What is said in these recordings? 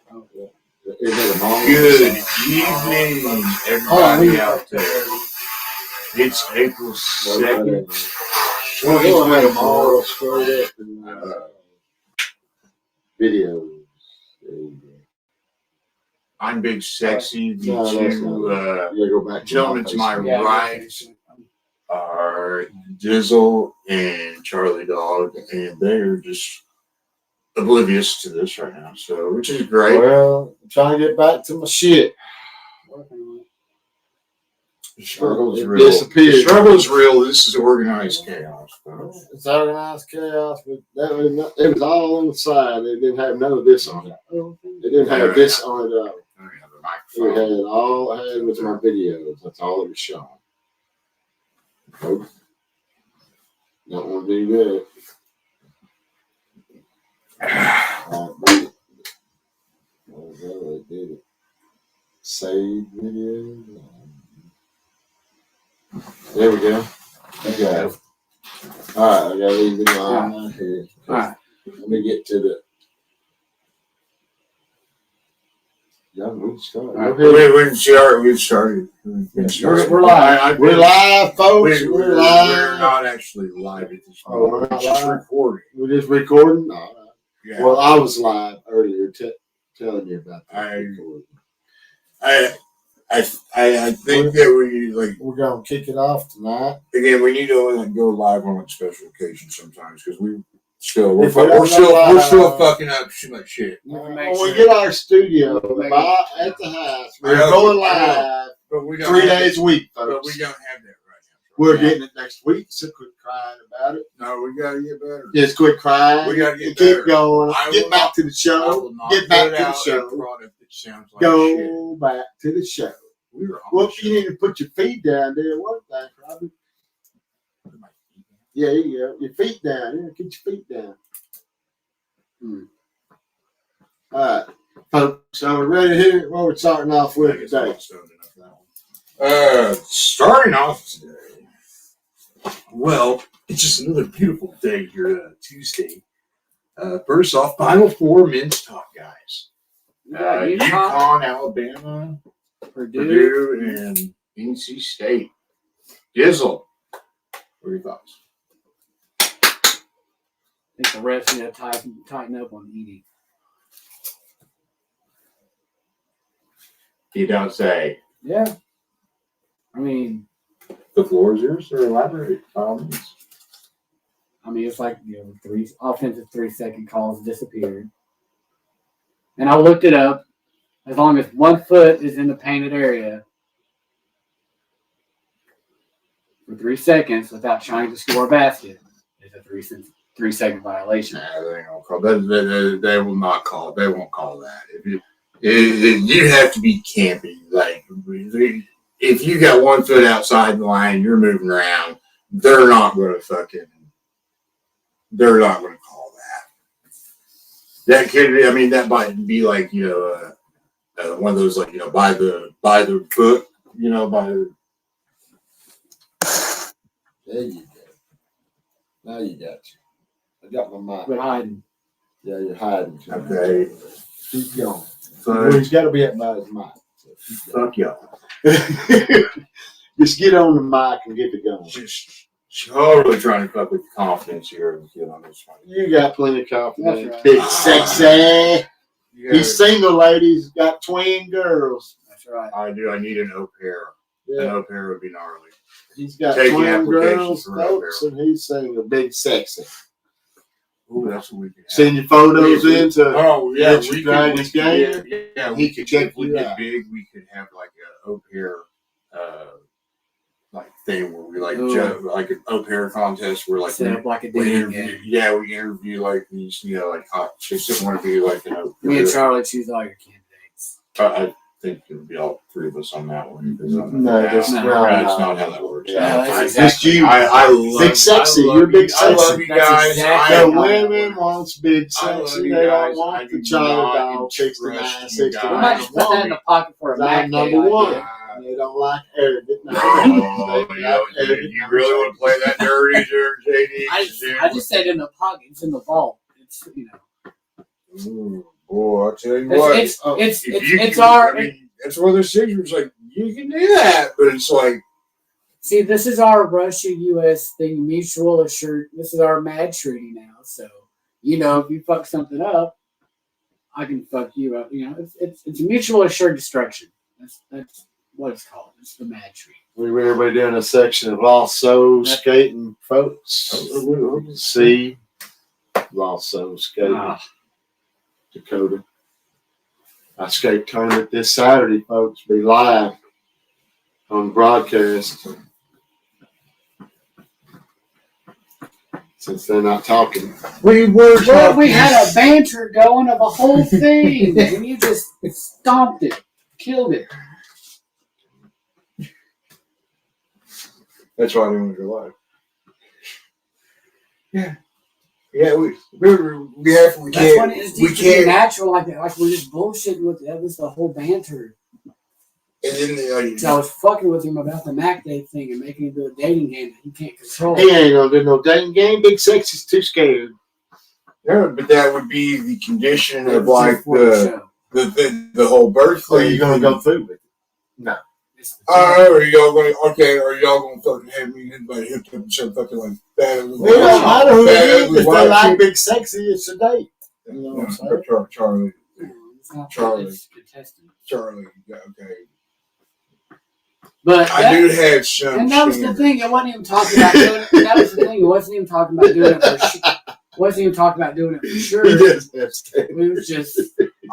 Good evening, everybody out there. It's April 2nd, 2021. Videos. I'm Big Sexy. The two gentlemen to my right are Dizzle and Charlie Dog, and they're just oblivious to this right now, so which is great. Well, I'm trying to get back to my shit. The struggle is real. The struggle is real. This is organized chaos, folks. It's organized chaos, but it was all on the side. They didn't have none of this on it. They didn't have this on it. It had all I had was my videos. That's all it was showing. Folks, don't want to do that. I did it. Save video. There we go. Okay. All right, I gotta leave it on here. All right. Let me get to the. Yeah, we started. We've started. We're live. We're live, folks. We're live. We're not actually live at this moment. We're not just live? recording. We're just recording? All right. Yeah. Well, I was live earlier telling you about that. I think that we're gonna kick it off tonight. Again, we need to go live on like special occasions sometimes because we're still fucking up too much shit. When we get our studio at the house, we're going live. But we don't 3 days a week, folks. But we don't have that right now. We're getting it next week, so quit crying about it. No, we gotta get better. Just quit crying. We gotta get better. Keep going. Get back to the show. Get back to the show. Go back to the show. Well, you need to put your feet down there. One thing, Robbie. Yeah, you go. Your feet down. Yeah, get your feet down. All right, folks. So we're ready to hear what we're starting off with today. Starting off today. Well, it's just another beautiful day here Tuesday. First off, Final Four men's talk, guys. UConn, Alabama, Purdue, and NC State. Dizzle, what are your thoughts? I think the refs need to tighten up on Edey. You don't say. Yeah. I mean, the floor is yours to elaborate. I mean, it's like, three offensive 3-second calls disappeared. And I looked it up. As long as 1 foot is in the painted area for 3 seconds without trying to score a basket, it's a 3-second violation. Nah, they ain't gonna call that. They will not call. They won't call that. You have to be campy. Like if you got 1 foot outside the line, you're moving around. They're not going to call that. That could be. I mean, that might be like one of those by the book. By the. There you go. Now you got you. I got my mic. We're hiding. Yeah, you're hiding. Okay. Keep going. Well, he's got to be up by his mic. So fuck y'all. Just get on the mic and get it going. Just totally trying to fuck with confidence here on this one. You got plenty of confidence. Right. Big sexy. He's single, ladies. Got twin girls. That's right. I do. I need an au pair. Yeah. An au pair would be gnarly. He's got twin girls, folks, and he's single. Big sexy. Ooh, that's what we can have. Send your photos in to we can his game. Yeah, he could check we you get out. big. We could have like an au pair thing where we like an au pair contest where set up like a we dating interview. game. Yeah, we interview like these like hot chicks that want to be like Me and Charlie choose all your candidates. I think it would be all three of us on that one. That's not how that works. Just you. I love big sexy. You're big sexy. I love you guys. The women wants big sexy. They don't want the Charlie dog 69, 69. We might just put that in the pocket for a Mac number one. They don't like arrogant. You really want to play that dirty, JD? I just said in the pocket. It's in the vault. It's Ooh, Well, I'll tell you what. It's if you it's can- our. I mean, that's one of those things where it's like, you can do that, but it's like, See, this is our Russia-U.S. thing, mutual assured. This is our MAD treaty now. So, if you fuck something up, I can fuck you up. It's mutual assured destruction. That's what it's called. It's the MAD treaty. We were everybody doing a section of also skating, folks. See, also skating, Dakota. I skate tournament this Saturday, folks. Be live on broadcast. Since they're not talking. we were Well, we had a banter going of a whole thing, and you just stomped it, killed it. That's why I didn't want to go live. Yeah, we That's when can't, it just we needs to be can't, natural, like we're just bullshitting with that was the whole banter. and then So I was fucking with him about the Mac Day thing and making him do a dating game that he can't control. He ain't gonna do no dang game. Big Sexy's too scared. yeah, but that would be the condition It of was like just for the show. the whole birth Or thing. you gonna go through with it? It's- Are y'all gonna fucking have me and anybody hooked up and some fucking like bad ugly It don't matter who it bad is. ugly If they white like chick? Big Sexy, it's a date. You know what I'm saying? Charlie, It's not Charlie. it's contested. yeah, okay. But I do have some. and that was the standards. thing. It wasn't even talking about doing it. That was the thing. It wasn't even talking about doing it for sure. Wasn't even talking about doing it for sure. He does have standards. It was just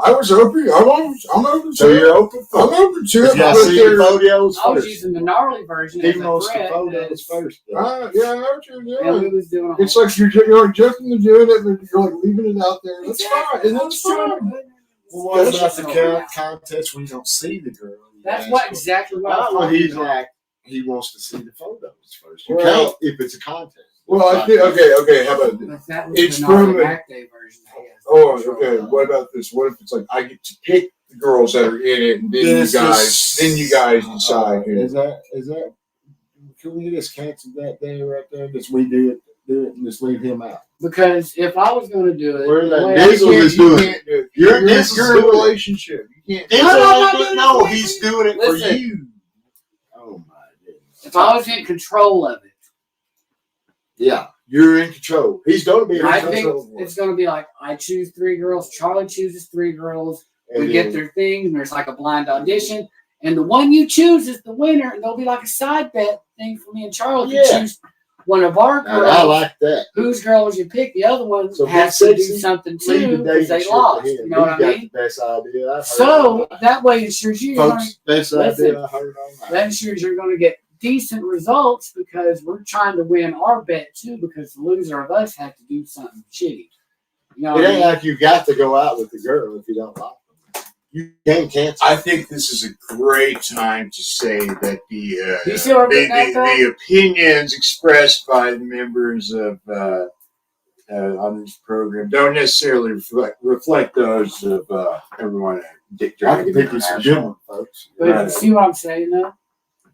I was open. I'm open to So it. you're open for I'm it. open to You it. gotta but see the there- photos I was first. using the gnarly version He as a wants the threat. photos as- first. yeah, I know what you're And doing. we was doing a It's whole- like you're like joking and doing it, but you're like leaving it out there. That's Exactly. fine. And I that's was trying fine. to- Well, what about That's the just- contest when you don't see the girl? That's what exactly what I was Well, talking he's about. like, he wants to see the photos first. You Well- can't if it's a contest. Well, I think okay. How about this? But that was It's the gnarly from a- Mac Day version. that he has Oh, control okay. of. What about this? What if it's like I get to pick the girls that are in it, and then you guys decide. Is that? Can we just cancel that day right there? Just we do it and just leave him out. Because if I was going to do it, We're the letting way I Diesel did- is doing it. do it. You're in doing it. a relationship. You can't. Diesel No, I'm not ain't doing it no, for he's you. doing it Listen. for you. Oh my goodness. if I was in control of it, Yeah, you're in control. He's going to be in I control. think it's going to be like I choose 3 girls, Charlie chooses 3 girls, And we then- get their thing, and there's like a blind audition, and the one you choose is the winner, and there'll be like a side bet thing for me and Charlie Yeah. to choose one of our Now, girls. I like that. Whose girls you pick, the other one So has Big to do Sexy, something Leave too the because dating they shit to lost. him. You know what I He got mean? the best idea I've heard So all night. that way ensures you're going Folks, best listen, idea I heard all night. that ensures you're going to get decent results because we're trying to win our bet too because the loser of us had to do something shitty. You know It what I ain't mean? like you got to go out with the girl if you don't like them. You can't cancel. I think this is a great time to say that You see where I'm getting at, though? the opinions expressed by the members of on this program don't necessarily reflect those of everyone at Dick I Dragon can think of some good International. ones, folks. But Right. see what I'm saying though?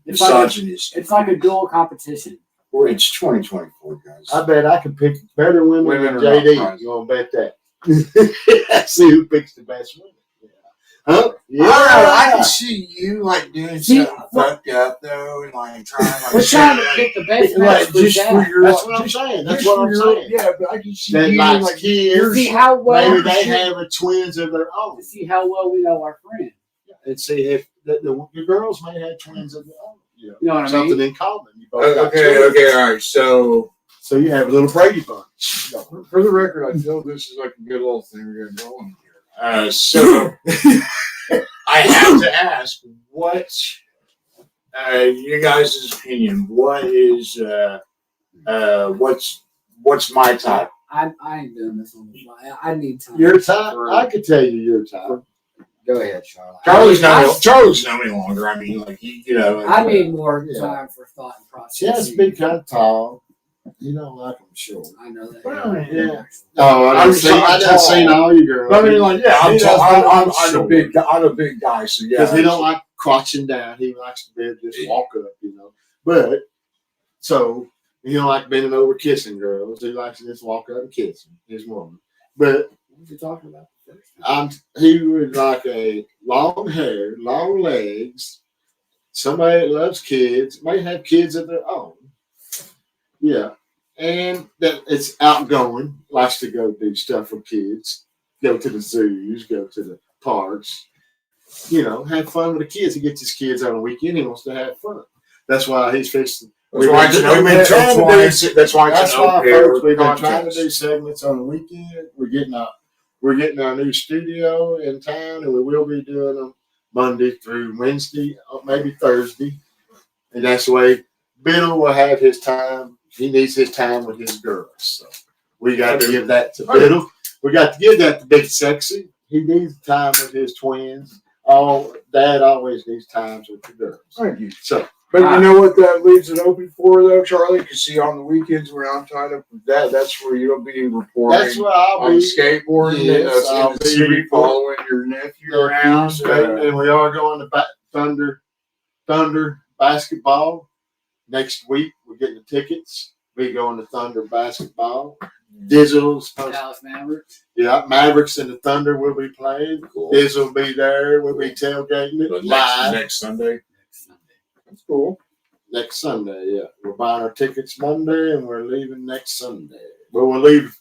It's like, Misogynist. it's like a dual competition. Well, it's 2024, guys. I bet I could pick better women, Women than are not JD. prizes. You gonna bet that? See who picks the best women. Yeah. Huh? Yeah. I can see you like doing See, something fucked up though, and like trying like We're trying to pick the best match like for just for that. your That's what I'm saying. That's what I'm saying. Yeah, but I can see That you likes like kids. See how well Maybe they have a twins of their own. to see how well we know our friend. And see if the girls may have twins of their own. You know, You know what I something mean? in common. You both got okay, twins. all right. So So you have a little Brady bunch. for the record, I feel this is like a good little thing we're gonna go on here. So I have to ask, what you guys' opinion? What is what's my type? I ain't doing this on the fly. I need time. Your type? I could tell you your type. Go ahead, Charlotte. Charlie's not any longer. I mean, like I need more Yeah. time for thought and process. She has to be kind of tall. You don't like them short. I know that. Well, yeah. Oh, I I'm done tall. seen all you girls. I mean, like, yeah, He does I'm a big guy. I'm a big guy, so yeah. Because he don't like crouching down. He likes to be able to just walk up, you know. But so he don't like bending over kissing girls. He likes to just walk up and kiss them, his woman. But What you talking about? He was like a long hair, long legs. Somebody that loves kids, may have kids of their own. Yeah. And that it's outgoing, likes to go do stuff with kids, go to the zoos, go to the parks, have fun with the kids. He gets his kids on a weekend, he wants to have fun. That's why he's fixing. That's why it's folks, we've been trying to do segments on the weekend. We're getting our new studio in town, and we will be doing them Monday through Wednesday, maybe Thursday. And that's the way Biddle will have his time. He needs his time with his girls. So we got to give that to Biddle. We got to give that to Big Sexy. He needs time with his twins. Dad always needs times with the girls. Thank you. So, but you know what that leaves it open for, though, Charlie? Because see, on the weekends when I'm tied up with that, that's where you'll be reporting. That's where I'll on be skateboarding yes, in the city, following your nephew around. And we are going to Thunder basketball next week. We're getting the tickets. We going to Thunder basketball. Dizzle's Dallas Mavericks. Yeah, Mavericks and the Thunder will be playing. Cool. Dizzle will be there. We'll be tailgating it live. Next Sunday. That's cool. Next Sunday, yeah. We're buying our tickets Monday and we're leaving next Sunday. But we'll leave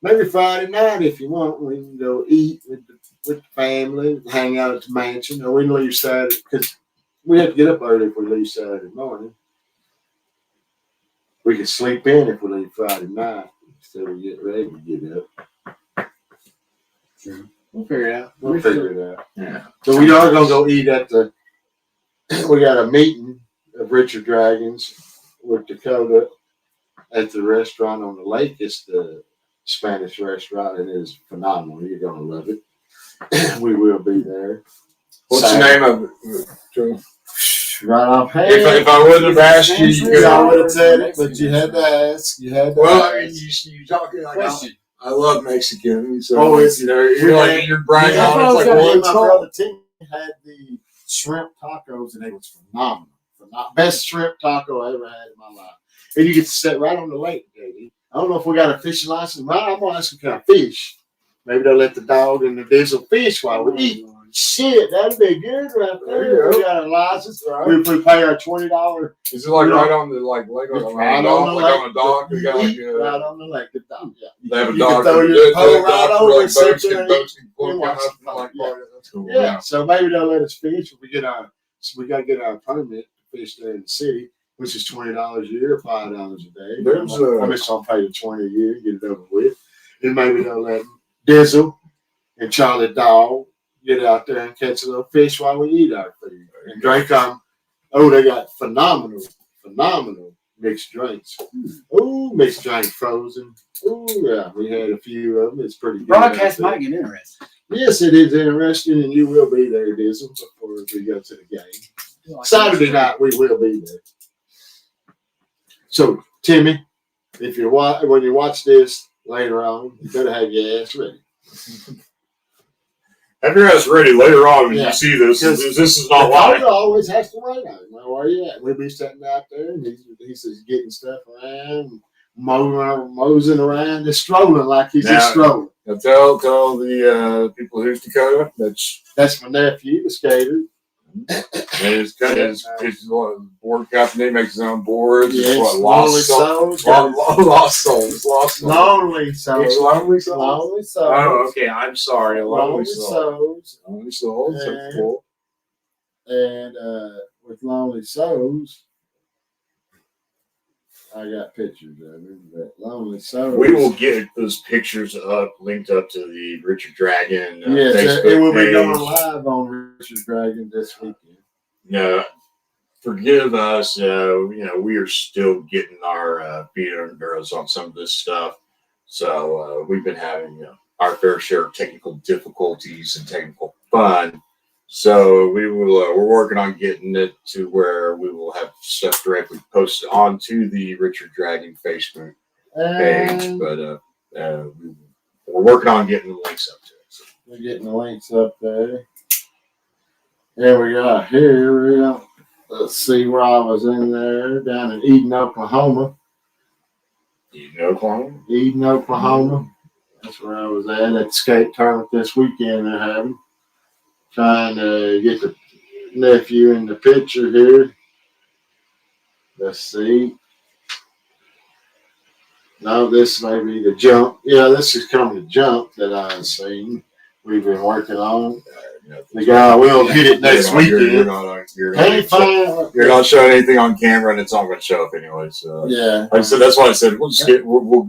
maybe Friday night if you want. We can go eat with the family, hang out at the mansion, or we can leave Saturday because we have to get up early if we leave Saturday morning. We can sleep in if we leave Friday night instead of get ready to get up. True. We'll figure it out. We'll figure it out. Yeah. So we are gonna go eat at we got a meeting of Richard Dragons with Dakota at the restaurant on the lake. It's the Spanish restaurant and it is phenomenal. You're gonna love it. We will be there. What's the name of it? Right off hand. If I wouldn't have asked you, I would have said it, but you had to ask. You had to well, ask. I mean, you talking like Question. I love Mexican, so Always. you're like you're bragging Yeah, on it. It's like me what and it's my called. brother Tim had the shrimp tacos, and it was phenomenal. Best shrimp taco I ever had in my life. And you get to sit right on the lake, baby. I don't know if we got a fishing license. Right, I'm gonna ask them, can I fish? Maybe they'll let the dog and the Dizzle fish while we eat. Shit, that'd be good right There you there. go. We got a license. Right. We pay our $20. Is it like Yeah. right on the like Right on on the like lake. on a dock? They got like Right on the lake. The dock, yeah. they have a You dock. can throw They- your they- pole they right dock over like and sit boats there and and boats can pull and come watch up the and like yeah. that's cool. Yeah, so maybe they'll let us fish. We gotta get our permit to fish there in the city, which is $20 a year, $5 a day. There's I'm just gonna pay the $20 a year, get it over with. And maybe they'll let Dizzle and Charlie Dog get out there and catch a little fish while we eat our food and drink them. Oh, they got phenomenal mixed drinks. Oh, mixed drink frozen. Oh, yeah, we had a few of them. It's pretty good. Broadcast might get interesting. Yes, it is interesting, and you will be there, Dizzle, before we go to the game. Saturday night, we will be there. So, Timmy, if you when you watch this later on, you better have your ass ready. Have your ass ready later on when Yeah. you see this. Because This is not Dakota live. always has to wait on him. Where you at? We'll be sitting out there, and he's just getting stuff around, moseying around, just strolling like he's just Now- strolling. Now tell the people who's Dakota. That's my nephew, the skater. His board captain. He makes his own boards. It's Yes, what, Lonely lost souls. Souls. Lost souls. Lost souls. Lonely It's Souls. lonely souls. Lonely Souls. Oh, okay. I'm sorry. Lonely Lonely souls. Souls. Lonely souls. That's And- cool. And with Lonely Souls, I got pictures of him. But Lonely Souls. We will get those pictures up, linked up to the Richard Dragon Yes, Facebook it will be page. going live on Richard Dragon this weekend. No, forgive us. We are still getting our feet under us on some of this stuff. So we've been having our fair share of technical difficulties and technical fun. So we will. We're working on getting it to where we will have stuff directly posted onto the Richard Dragon Facebook page. And But we're working on getting the links up to it. So. we're getting the links up there. And we got here. Let's see where I was in there. Down in Eden, Oklahoma. You know, Clone? Eden, Oklahoma. That's where I was at the skate tournament this weekend. They're having, trying to get the nephew in the picture here. Let's see. No, this may be the jump. Yeah, this is coming to jump that I've seen. We've been working on. The guy will get it next weekend. You're not showing anything on camera, and it's not going to show up anyway. So Yeah. like I said, that's why I said we'll just get we'll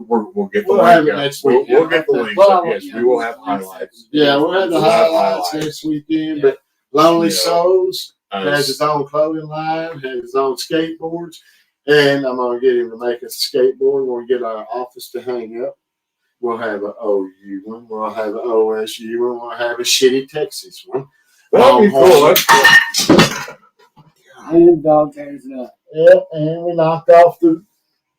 get the We'll link. have it next We'll weekend. get the link. Well, Yes, yeah, we will have highlights. Yeah, we'll have the We'll have highlights highlights. next weekend. But Lonely Yeah. Souls has its Uh, own clothing line, has its own skateboards, and I'm gonna get him to make us a skateboard. We'll get our office to hang up. We'll have an OU one. We'll have an OSU one. We'll have a shitty Texas one. that'd be cool. That's cool. And dog tears it up. Yeah, and we knocked off the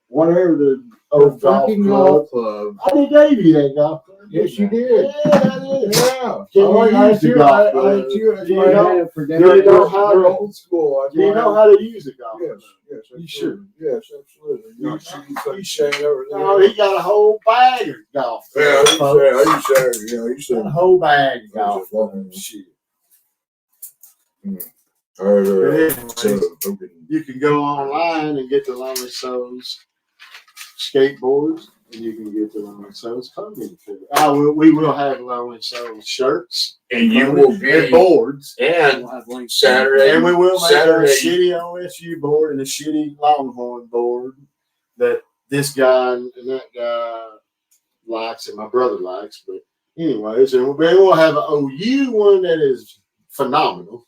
whatever the old golf Fucking club. golf club. I did gave you that golf club. Yes, you did. Yeah, I did. Yeah. Can I you like use the you. golf I club? like you. That's Do you why I know- had- Yeah, for do you dinner. know how They're to- old school. That's Do you why know I- how to use the golf Yes, club? yes, You absolutely. should. Yes, absolutely. You You see should. fucking Shane over there. No, he got a whole bag of golf. Yeah, clubs, you folks. said, you said, you know, you Got said. a whole bag of That's golf. a long clubs. Shit. All right, But anyways, so, okay. you can go online and get the Lonely Souls skateboards, and you can get the Lonely Souls clothing too. We will have Lonely Souls shirts And you will and be boards, and We'll have links. Saturday. and we will make Saturday. a shitty OSU board and a shitty Longhorn board that this guy and that guy likes and my brother likes. But anyways, and we'll have an OU one that is phenomenal.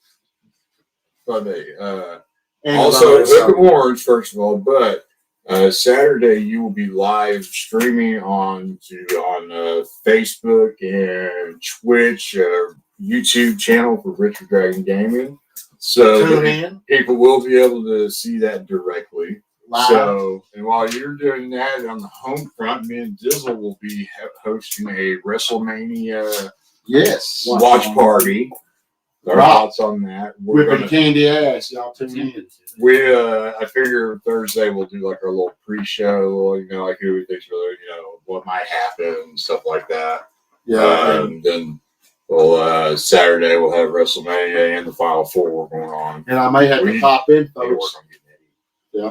But And also, Lonely Souls. welcome Orange, first of all, but Saturday you will be live streaming on Facebook and Twitch, YouTube channel for Richard Dragon Gaming. So Tune in people will be able to see that directly. live. So, and while you're doing that on the home front, me and Dizzle will be hosting a WrestleMania Yes. watch party. Our Right. thoughts on that. We're Whipping gonna, candy ass. Y'all tune in. I figure Thursday we'll do like our little pre-show, like who we think's really, what might happen and stuff like that. Yeah. And then we'll Saturday we'll have WrestleMania and the Final Four going on. And I may have to We- pop in, Need to work folks. on getting Eddie. Yeah.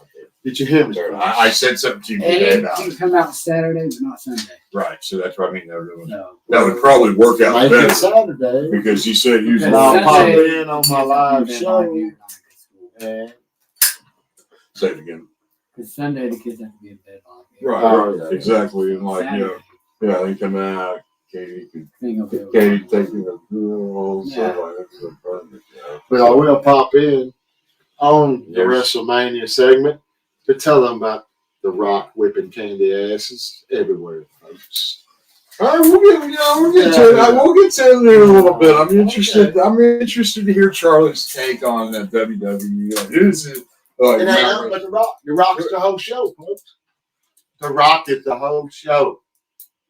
Okay. Did you hear me? So I said something to you And today it about can it. come out Saturday, but not Sunday. Right. So that's what I mean. That No. would probably work out Make it better Saturday. because he said he was And Because I'll going pop Sunday- in on my live show. Because And say it again. Sunday the kids have to be in bed on. Right. Oh, yeah. Exactly. And like, Saturday, yeah, they come out. Katie thing will be over. Katie taking the girls. Yeah. but I will pop in on the Yes. WrestleMania segment to tell them about the Rock whipping candy asses everywhere, folks. All right, we'll get to it. We'll get to it in a little bit. I'm interested. I'm interested to hear Charlie's take on that WWE. Like, is it? Like, It ain't nothing but the Rock. The Rock's the whole show, folks. The Rock is the whole show.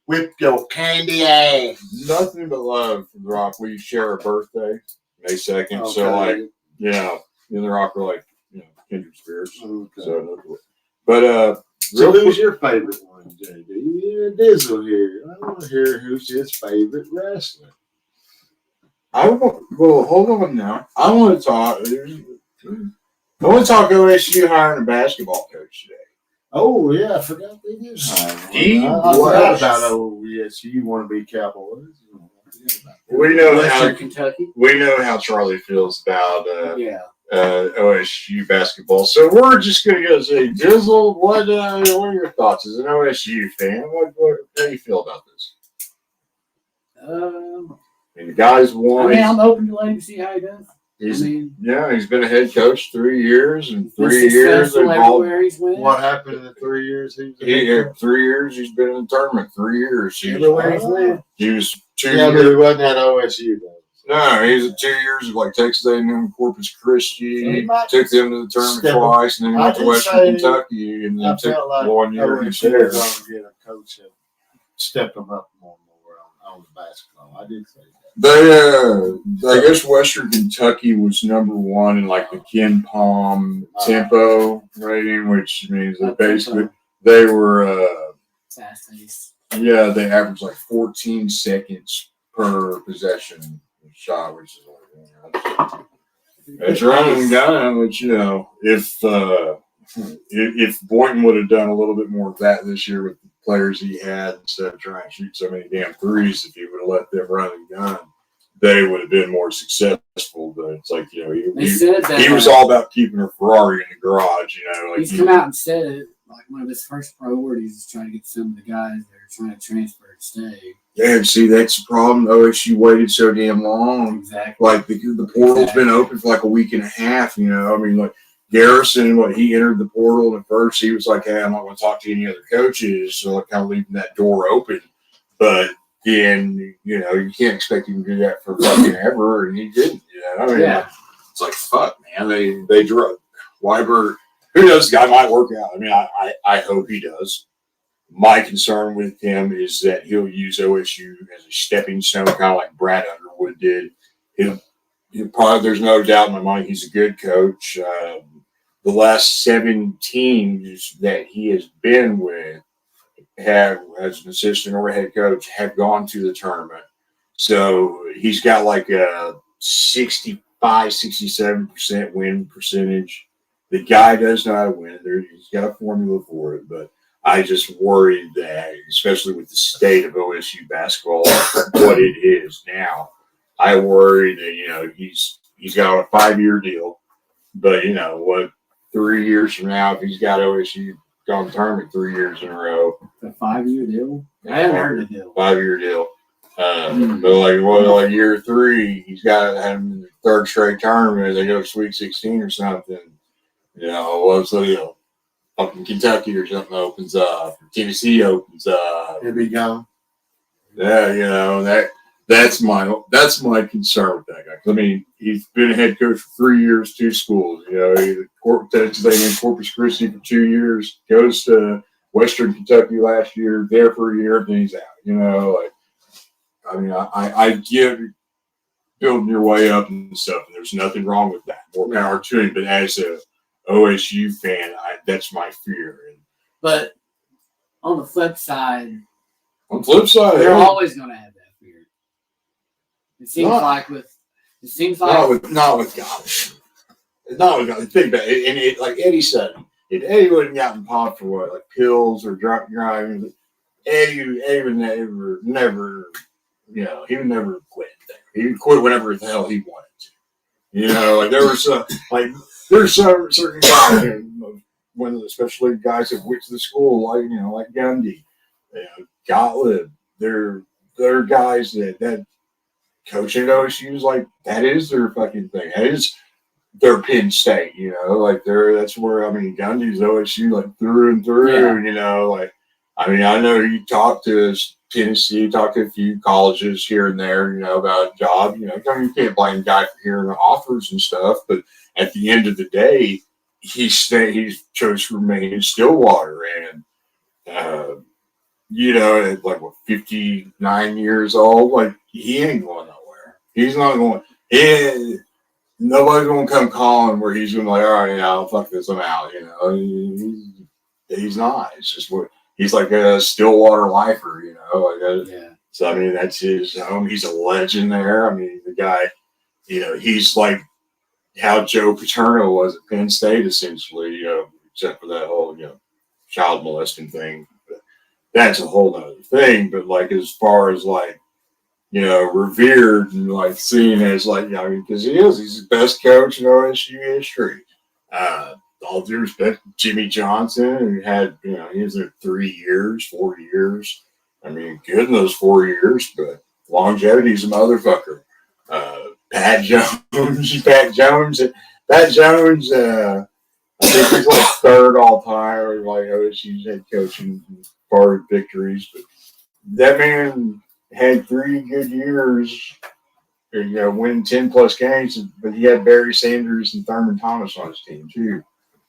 Whip your candy ass. nothing but love for The Rock. We share a birthday, May 2nd. So, Okay. like, me and The Rock are like, kindred spirits. Okay. So, but So real who's quick, your favorite one, JD? Yeah, Dizzle here. I want to hear who's his favorite wrestler. hold on now. I want to talk OSU hiring a basketball coach today. Oh yeah, I forgot they did hire one. He I forgot was- about OSU want to be Cowboys. We know Western how Kentucky. Charlie feels about Yeah. OSU basketball. So we're just going to go say, Dizzle, what are your thoughts as an OSU fan? How do you feel about this? And the guys I won. mean, I'm open to letting him see how he does. He's I mean, he's been a head coach 3 years, and been 3 years successful involved. everywhere he's went. What happened in the 3 years he was He in? had 3 years. He's been in the tournament 3 years. Everywhere he's went. He was 2 Yeah, but years. he wasn't at OSU though. No, he was at 2 years of like Texas A&M, Corpus Christi. So he might Took them to the tournament step up. twice, and then he I went to did Western say- Kentucky, and then I took felt like 1 year each OSU there. was going to get a coach that stepped him up more and more on the basketball. I did say that. I guess Western Kentucky was number 1 in like the Ken Palm tempo rating, which means that basically they were Fast paced. Yeah, they average like 14 seconds per possession shot, which is like, it's running and gun, which, you know, if Boynton would have done a little bit more of that this year with the players he had instead of trying to shoot so many damn threes, if he would have let them run and gun, they would have been more successful. But it's like, you know, he was all about keeping a Ferrari in the garage, you know. Like he's come out and said it. Like one of his first priorities is trying to get some of the guys that are trying to transfer to stay. Yeah, see, that's the problem. OSU waited so damn long. Exactly. Like the portal's been open for like a week and a half. You know, I mean, like Garrison, he entered the portal, and at first he was like, "Hey, I'm not going to talk to any other coaches," so like kind of leaving that door open. But then, you know, you can't expect him to do that for fucking ever, and he didn't. You know, I mean, Yeah. it's like fuck, man. They drug Weiber. Who knows? The guy might work out. I mean, I hope he does. My concern with him is that he'll use OSU as a stepping stone, kind of like Brad Underwood did. He'll probably, there's no doubt in my mind, he's a good coach. The last 7 teams that he has been with have, as an assistant or a head coach, have gone to the tournament. So he's got like a 65, 67% win percentage. The guy does know how to win. He's got a formula for it, but I just worry that, especially with the state of OSU basketball, what it is now, I worry that, you know, he's got a 5-year deal, but, you know, what, 3 years from now, if he's got OSU gone to tournament 3 years in a row. A 5-year deal? I haven't heard of the deal. 5-year deal. But like year 3, he's got to have the 3rd straight tournament. They go to Sweet 16 or something. You know, so, you know, up in Kentucky or something opens up, Tennessee opens up. He'll be gone. Yeah, you know, that's my concern with that guy. I mean, he's been a head coach for 3 years, 2 schools. You know, Texas A&M Corpus Christi for 2 years, goes to Western Kentucky last year, there for a year, then he's out. You know, like, I mean, I give building your way up and stuff, and there's nothing wrong with that. More power to him. But as a OSU fan, that's my fear. But on the flip side, they're they're always going to have that fear. It seems Not with God. Think about it. And like Eddie said, if Eddie wouldn't gotten popped for what, like pills or drunk driving, Eddie would never, you know, he would never quit there. He would quit whenever the hell he wanted to. You know, like there's some certain guys, when especially guys that went to the school, like, you know, like Gundy, you know, Gottlieb, they're guys that coaching at OSU is like, that is their fucking thing. That is their Penn State, you know, like that's where, I mean, Gundy's OSU like through and through, you know, like, I mean, I know you talk to Tennessee, talk to a few colleges here and there, you know, about a job, you know, you can't blame the guy for hearing the offers and stuff, but at the end of the day, he chose to remain in Stillwater, and you know, at like 59 years old, like he ain't going nowhere. He's not going. Nobody's gonna come calling where he's gonna be like, all right, yeah, I'll fuck this, I'm out. You know, he's not. It's just what he's like, a Stillwater lifer. You know, like So I mean, that's his home. He's a legend there. I mean, the guy, you know, he's like how Joe Paterno was at Penn State, essentially, you know, except for that whole, you know, child molesting thing. But that's a whole other thing. But like, as far as like, you know, revered and like seen as like, you know, because he's the best coach in OSU history. All due respect, Jimmy Johnson, who had, you know, he was there 3 years, 4 years. I mean, good in those 4 years, but longevity's a motherfucker. Pat Jones, I think he's like 3rd all time, like OSU's head coaching far with victories. But that man had 3 good years, you know, winning 10+ games, but he had Barry Sanders and Thurman Thomas on his team too.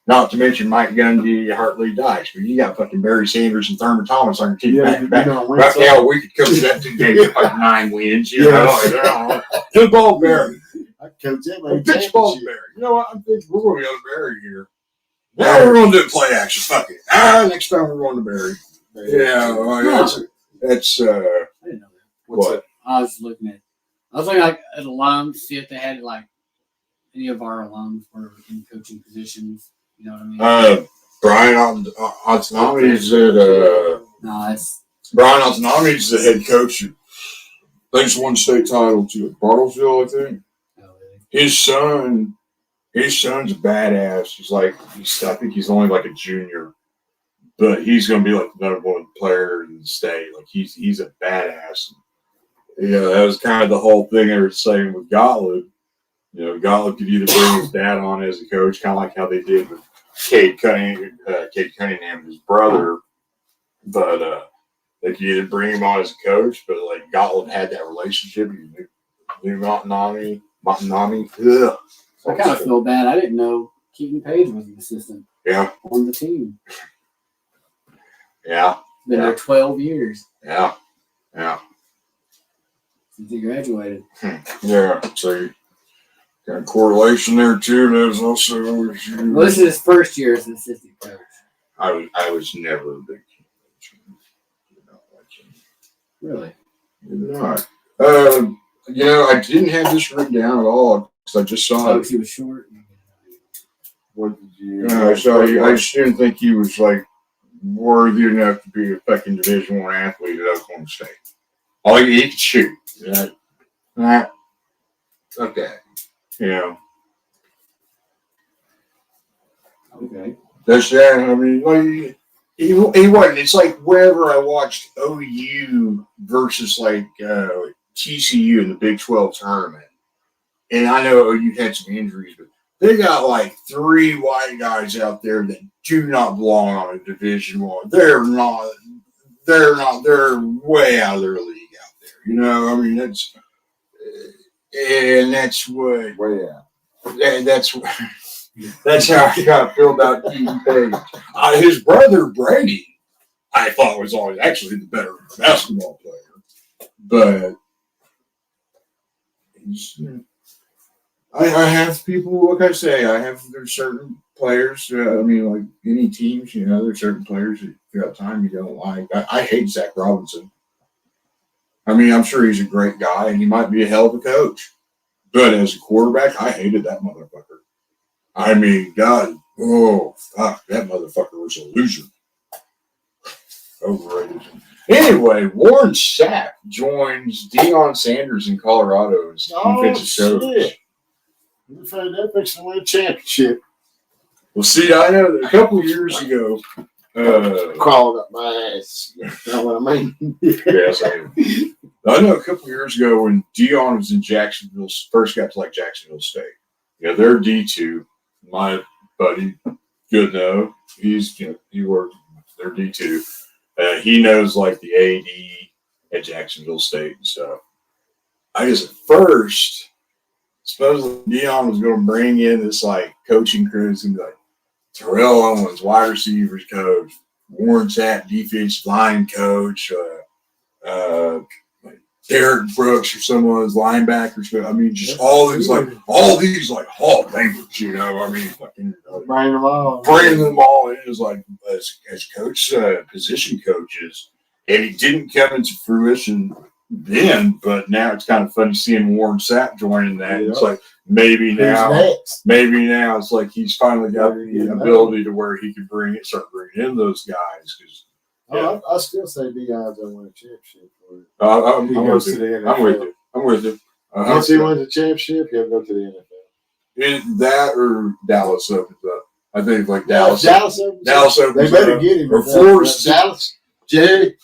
Not to mention Mike Gundy, Hartley Dice. But you got fucking Barry Sanders and Thurman Thomas on your team back to back. Right now, we could coach that 2 games for like 9 wins. You know, good ball, Barry. I coach that like pitch ball, Barry. You know what? I'm thinking we're going to go to Barry here. Now we're going to do play action. Fuck it. Next time we're going to Barry. Yeah, That's I didn't know that. what? I was looking at like at alums, see if they had like any of our alums were in coaching positions. You know what I mean? Brian Antonami's No, it's Brian Antonami's the head coach. They just won state title too at Bartlesville, I think. oh, really? His son's a badass. I think he's only like a junior, but he's gonna be like the number one player in the state. Like he's a badass. That was kind of the whole thing they were saying with Gottlieb. Gottlieb could either bring his dad on as a coach, kind of like how they did with Cade Cunningham and his brother, but they could either bring him on as a coach, but like Gottlieb had that relationship. He knew Montanami. Ugh. I kind of feel bad. I didn't know Keaton Page was an assistant Yeah, on the team. yeah, Been there 12 years yeah. since he graduated. Yeah, so got a correlation there too. There's also Well, this is his first year as an assistant coach. I was never a big Really? not. I didn't have this written down at all because I just saw Oh, it. he was short. What did you? I just didn't think he was like worthy enough to be a fucking Division I athlete at Oklahoma State. All he could shoot. Okay. Okay. That's that. I mean, like he wasn't. It's like wherever I watched OU versus like TCU in the Big 12 tournament, and I know OU had some injuries, but they got like 3 white guys out there that do not belong on a Division I. They're not. They're way out of their league out there. I mean, that's what. Way out. That's how I kind of feel about Keaton Page. His brother Brady, I thought was always actually the better basketball player, but I have people. Like I say, there's certain players. I mean, like any teams, there's certain players that throughout time you don't like. I hate Zach Robinson. I mean, I'm sure he's a great guy and he might be a hell of a coach, but as a quarterback, I hated that motherfucker. I mean, God, fuck, that motherfucker was a loser. Overrated. Anyway, Warren Sapp joins Deion Sanders in Colorado as defensive coach. They're fixing to win a championship. Well, see, I know that a couple of years ago, Crawling up my ass. You know what I mean? yes, I know a couple of years ago when Deion was in Jacksonville, first got to like Jacksonville State. They're D2. My buddy, Goodnow, he worked, they're D2. He knows like the AD at Jacksonville State and stuff. I guess at first, supposedly Deion was going to bring in this like coaching crew. It's going to be like Terrell Owens, wide receivers coach, Warren Sapp, defensive line coach, like Derek Brooks or someone's linebackers. I mean, just all these like Hall of Famers, I mean, fucking Bring them all. bringing them all in as like as coach position coaches, and it didn't come into fruition then. But now it's kind of funny seeing Warren Sapp joining that. Yeah. It's like maybe Who's now next? it's like he's finally got the ability to where he can start bringing in those guys. Because I still say Deion's gonna win a championship for it. I'm He with goes to you. the NFL. I'm with you. Once he wins a championship, he'll go to the NFL. That or Dallas opens up. I think like Dallas. Dallas opens They They better get him. Or Florida. Dallas. Jerry,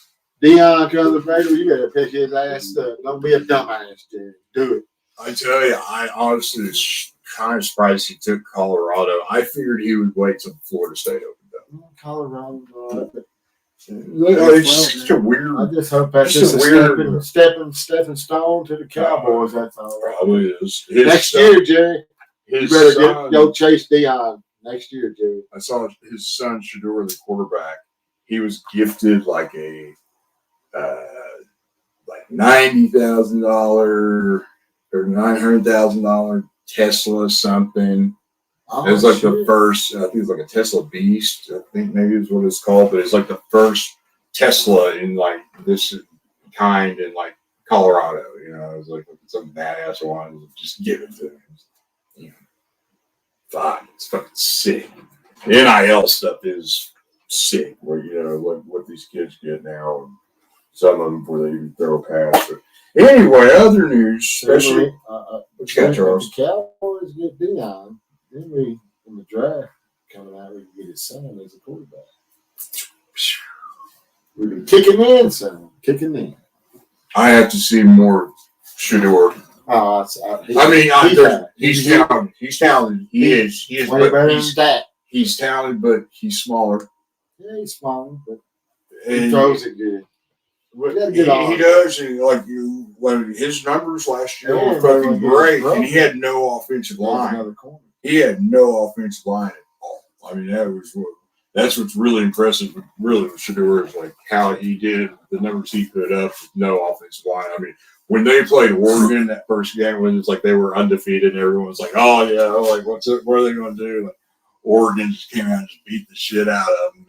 Deion comes to Vader, you better pick his ass up. Don't be a dumbass, Jerry. Do it. I tell you, I honestly was kind of surprised he took Colorado. I figured he would wait till Florida State opened up. Colorado. It's such a weird. I just hope that's It's just a weird- stepping stone to the Cowboys. That's all. Probably is. Next year, Jerry, you his better son, go chase Deion next year, Jerry. I saw his son Shador, the quarterback. He was gifted like a like $90,000 or $900,000 Tesla something. It was like the first. I think it was like a Tesla Beast. I think maybe is what it's called, but it's like the first Tesla in like this kind in like Colorado. You know, it was like some badass one. Just give it to him. You know, fuck, it's fucking sick. The NIL stuff is sick. Where you know what these kids get now. And some of them before they even throw a pass. But anyway, other news, especially what you got, Charles? The Cowboys get Deion. Then we in the draft coming out, we can get his son as a quarterback. We've been kicking in, son. Kicking in. I have to see more Shador. Oh, He's talented. He's talented. He is. Way better than that. He's talented, but he's smaller. Yeah, he's small, but And he throws it good. He does. And when his numbers last year were fucking great, and he had no offensive line. Another corner. He had no offensive line at all. I mean, that's what's really impressive. Really, with Shador is like how he did the numbers he put up with no offensive line. I mean, when they played Oregon that first game, when it's like they were undefeated, and everyone's like, "Oh yeah, like what are they going to do?" Like, Oregon just came out and just beat the shit out of them.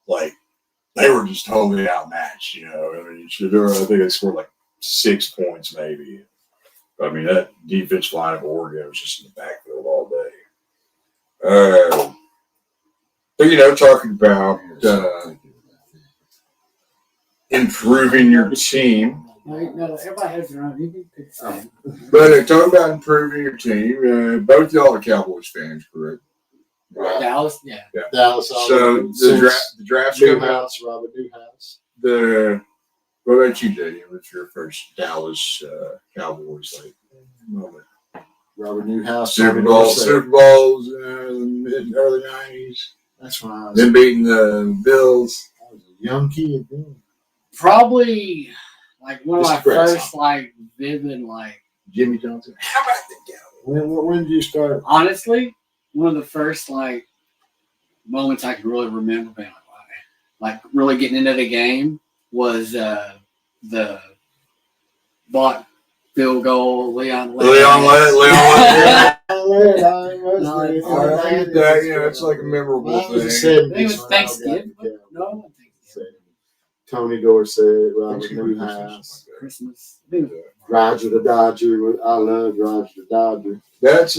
Like they were just totally outmatched. You know, I mean, Shador, I think they scored like 6 points maybe. I mean, that defensive line of Oregon was just in the backfield all day. But, you know, talking about improving your team. No, everybody has their own. You can pick something. But talking about improving your team, both y'all are Cowboys fans, correct? Right. Dallas, yeah. Dallas. So the draft's coming out. Robert Newhouse. What about you, Jay? What's your first Dallas Cowboys like moment? Robert Newhouse. Super Bowls in the early 90s. That's when I was. Then beating the Bills. I was a young kid then. Probably like one of my Mr. Grasshopper. first like vivid like. Jimmy Johnson. How about the Cowboys? When did you start? Honestly, one of the first like moments I can really remember being like really getting into the game was the block field goal Leon Lett. It's like a memorable Well, it was thing. the 70s I think it was when I Thanksgiving. got the No, I don't think so. Tony Dorsett, Robert Newhouse, Christmas. I think it Roger the Dodger. I love Roger the Dodger. That's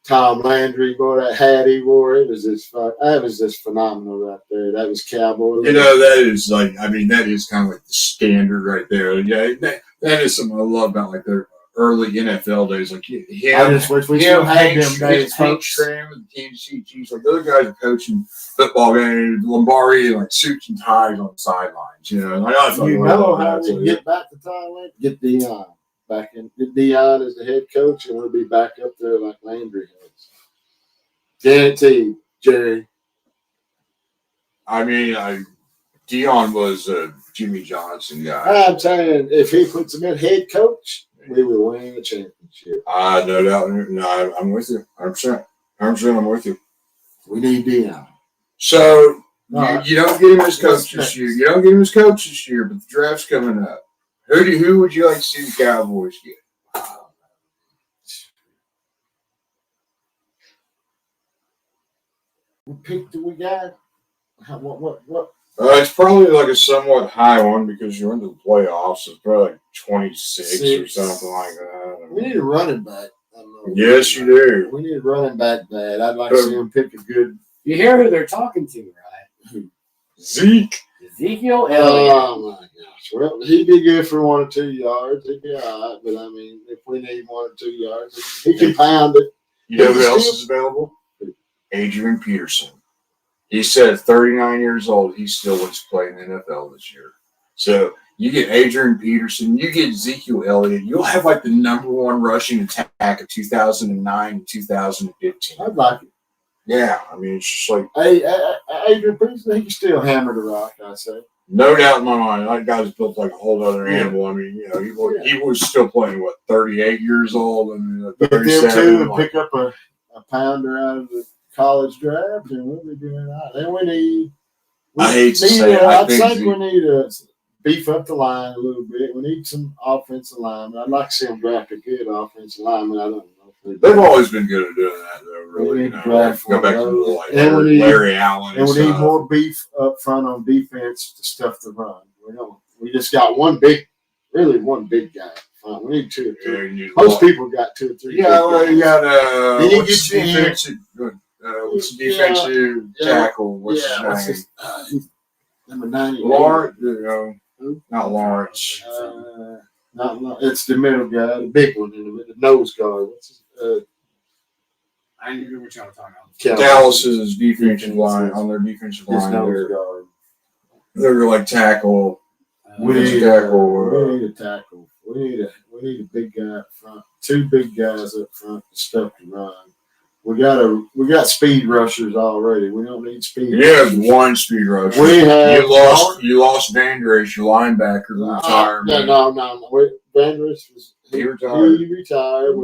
Tom Landry, boy, that hat he wore, that was just phenomenal right there. That was cowboy. you know, that is like, I mean, that is kind of like the standard right there. Yeah, that is something I love about like their early NFL days. Like I just wish we still had them days, Hank folks. Stram and the Kansas City Chiefs. Like those guys are coaching football games, Lombardi, and like suits and ties on the sidelines. You know, like I fucking You love know that. how we get back to Thailand? Get Deion back in. Get Deion as the head coach, and we'll be back up there like Landry has. Guaranteed, Jerry. I mean, Dion was a Jimmy Johnson guy. I'm saying, if he puts him in head coach, we will win the championship. No doubt. No, I'm with you. 100%. I'm with you. We need Deion. So Right. you don't get him as coach What's this next? year. You don't get him as coach this year, but the draft's coming up. Who would you like to see the Cowboys get? What pick do we got? What? It's probably like a somewhat high one because you're into the playoffs. It's probably like 26 or Six. something like that. We need a running back. I don't know. Yes, you do. We need a running back bad. I'd like to see him pick a good. You hear who they're talking to, right? Zeke. Ezekiel Elliott. Oh my gosh! Well, he'd be good for 1 or 2 yards. He'd be all right. But I mean, if we need 1 or 2 yards, he can pound it. You know who else is available? Adrian Peterson. He said at 39 years old, he still wants to play in the NFL this year. So you get Adrian Peterson, you get Ezekiel Elliott, you'll have like the #1 rushing attack of 2009 and 2015. I'd like it. Yeah, I mean, it's just like, Hey, Adrian Peterson, he can still hammer the rock. I say. no doubt in my mind, that guy's built like a whole other animal. I mean, you know, he was still playing, 38 years old? I mean, Get them 37. two and like- pick up a pounder out of the college draft, and we'll be doing all right. Then we need. I hate to say it, I I think think we need to beef up the line a little bit. We need some offensive linemen. I'd like to see them draft a good offensive lineman. I don't know. They've always been good at doing that, though. really, need to draft go back to one of those. like And we need- Larry Allen. And we need stuff. more beef up front on defense to stuff the run. We just got one big guy up front. We need 2 or 3. Yeah, you need Most a lot. people got 2 or 3. Yeah, well, you got Then you what's the get your- what's the defensive tackle? What's his name? Number 90. Lawrence, not Lawrence. Not it's the middle guy, the big one, the nose guard. What's his? I didn't hear what y'all were talking about. Dallas's defensive line on their defensive His line. nose guard. They're like tackle. We Defensive need, tackle, we need a tackle. We need a big guy up front. 2 big guys up front to stuff the run. We got speed rushers already. We don't need speed. You have rushers. one speed rusher. We have You lost Vanderace, your linebacker, retirement. No. Vanderace was He retired. He retired.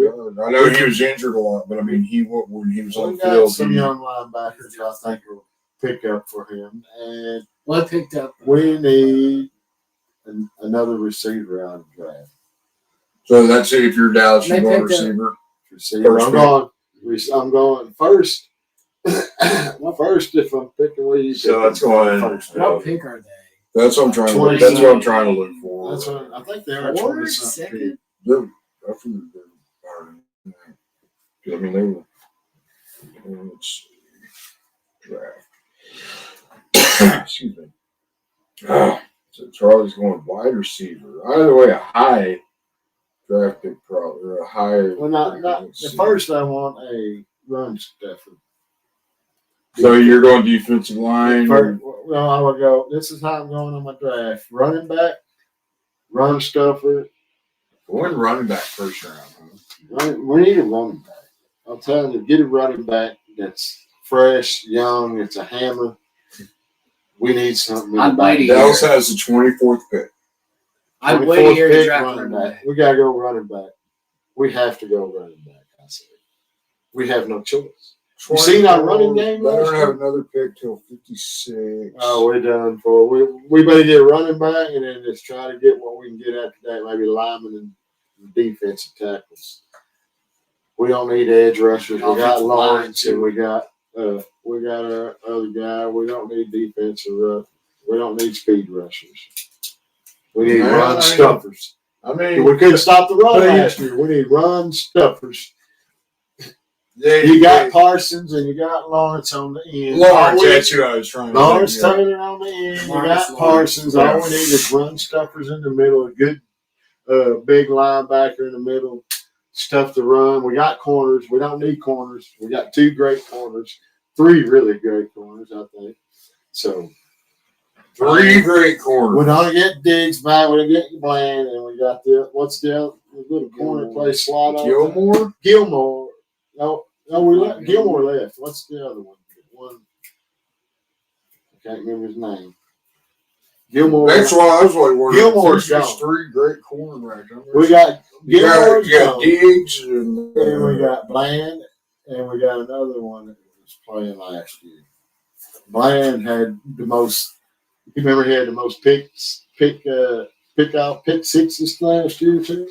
I know he was injured a lot, but I mean, when he was on We the got field, some he- young linebackers I think will pick up for him, and Well, I picked up. we need another receiver out of the draft. so that's it. If you're Dallas, you're They going picked up- receiver. Receiver. First I'm going first. First, if I'm picking where you So pick, that's going- first. What pick are they? That's what I'm trying to look. 20. That's what I'm trying to look for. That's what I think they are. Fourth, 20-something. second? I mean, they were. Let's see. Draft. Excuse me. So Charlie's going wide receiver. Either way, a high draft pick, probably, or a high. Well, not the first. I want a run stuffer. So you're going defensive line. First, well, I would go. This is how I'm going on my draft: running back, run stuffer. Going running back first round. Huh? We need a running back. I'm telling you, get a running back that's fresh, young. It's a hammer. We need something. I'd wait a Dallas year. has the 24th pick. I'd wait a 24th year to pick, draft running running back. back. We gotta go running back. We have to go running back. I say. We have no choice. You seen our running game They last don't year? have another pick till 56. Oh, we're done for. We better get a running back and then just try to get what we can get after that. Maybe linemen and defensive tackles. We don't need edge rushers. We got Offensive line, Lawrence too. and we got our other guy. We don't need defensive rush. We don't need speed rushers. We need Yeah, run stuffers. I mean, We couldn't stop the run But yeah. last year. We need run stuffers. they, You got Parsons and you got Lawrence on the end. Lawrence. All we- That's who I was trying to Lawrence think of. Taylor on the end. You Lawrence, got Parsons. Lawrence. All we need is run stuffers in the middle. A good big linebacker in the middle. Stuff to run. We got corners. We don't need corners. We got 2 great corners. 3 really great corners, I think. So 3 great corners. we're gonna get Diggs back. We're gonna get Bland, and we got what's the other little corner play slot on Gilmore? Gilmore. No, we left. Gilmore left. What's the other one? I can't remember his name. Gilmore. That's why I was like, where Gilmore's there's gone. 3 great cornerbacks. We got you Gilmore's got gone. Diggs and And we got Bland, and we got another one that was playing last year. Bland had the most. You remember he had the most pick sixes last year too.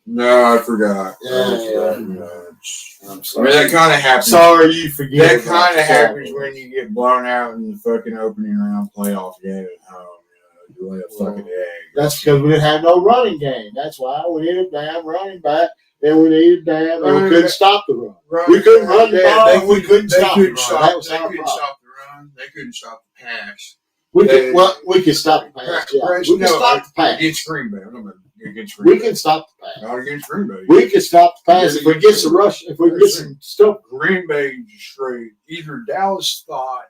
No, I forgot. Yeah. I I'm mean, sorry. that kind of happens. Sorry, you forget. That about kind of the happens Cowboys. when you get blown out in the fucking opening round playoff game at home. You lay a fucking egg. That's because we didn't have no running game. That's why we needed a damn running back, and we needed and we couldn't stop the run. We couldn't run the ball, and we couldn't stop the run. That was They our couldn't problem. stop the run. They couldn't stop the pass. We could stop the pass. Yeah. We could stop the pass. Against Green Bay. I'm not against We Green Bay. can stop the pass. Not against Green Bay. We can stop the pass if we get some rush. If we get some stuff, Green Bay straight. Either Dallas thought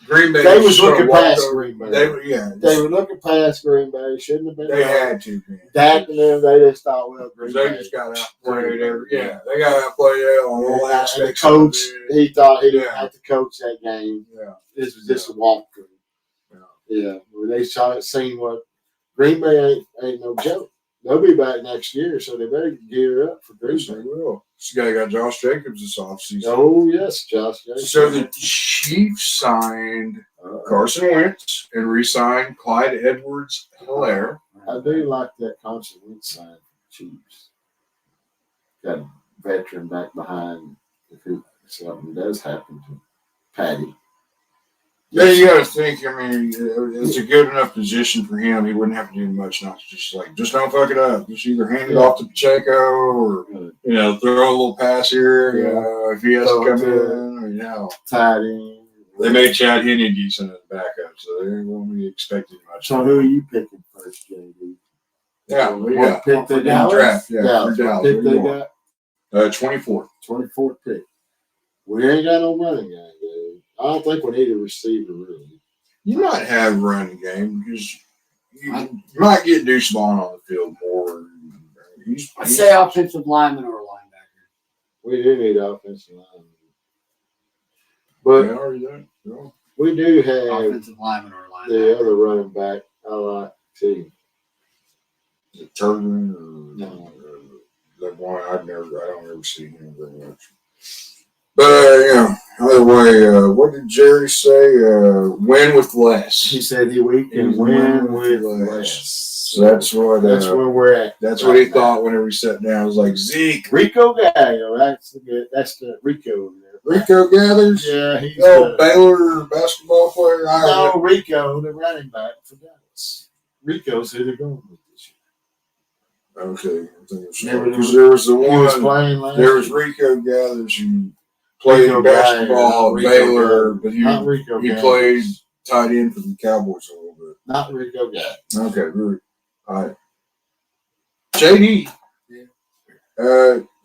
Green Bay they was just looking walked past over- Green Bay. They were, yeah. They were looking past Green Bay. Shouldn't have been. They had to, man. Dak and them. They just thought, well, Green They Bay. just got outplayed every. Yeah, they got outplayed on all And the aspects. coach, of it. he thought he didn't Yeah. have to coach that game. Yeah. This was just a walkthrough. Yeah. Yeah, well, they seen what Green Bay ain't no joke. They'll be back next year, so they better gear up for Green Yes, they Bay. will. This guy got Josh Jacobs this offseason. Oh yes, Josh. Yes. So the Chiefs signed Carson Wentz and re-signed Clyde Edwards-Helaire. I do like that Carson Wentz sign for the Chiefs. Got a veteran back behind if something does happen to Patty. Yeah, you got to think. I mean, it's a good enough position for him. He wouldn't have to do much. Not just don't fuck it up. Just either hand it off to Pacheco or throw a little pass here if he has to come in. Or, tight end. They made Chad Henne decent as backup, so they won't be expecting much. So who are you picking first, JD? Yeah, What pick they in the got? draft. Yeah, Dallas. for What Dallas. pick What they do you want? got? 24th. 24th pick. We ain't got no running game, dude. I don't think we need a receiver, really. You might have running game because you might get Deuce Vaughn on the field more. I say offensive lineman or linebacker. We do need offensive line. But we do have Offensive lineman or linebacker. the other running back I like too. Is it Turner or No. that one? I don't ever see him very much. But either way, what did Jerry say? Win with less. He said we can win with less. So that's what. That's where we're at. That's what he thought whenever he sat down. It was like Zeke. Rico Gallo. That's the Rico. Rico Gathers. Yeah, he's Baylor basketball player. No, Rico, the running back for Dallas. Rico's who they're going with this year. Okay, because there was the He was one. playing last There was year. Rico Gathers who played Rico basketball Gathers, at Rico Baylor, Gathers. but Not Rico he Gathers. played tight end for the Cowboys a little bit. Not Rico Gathers. Okay, good. All right. JD.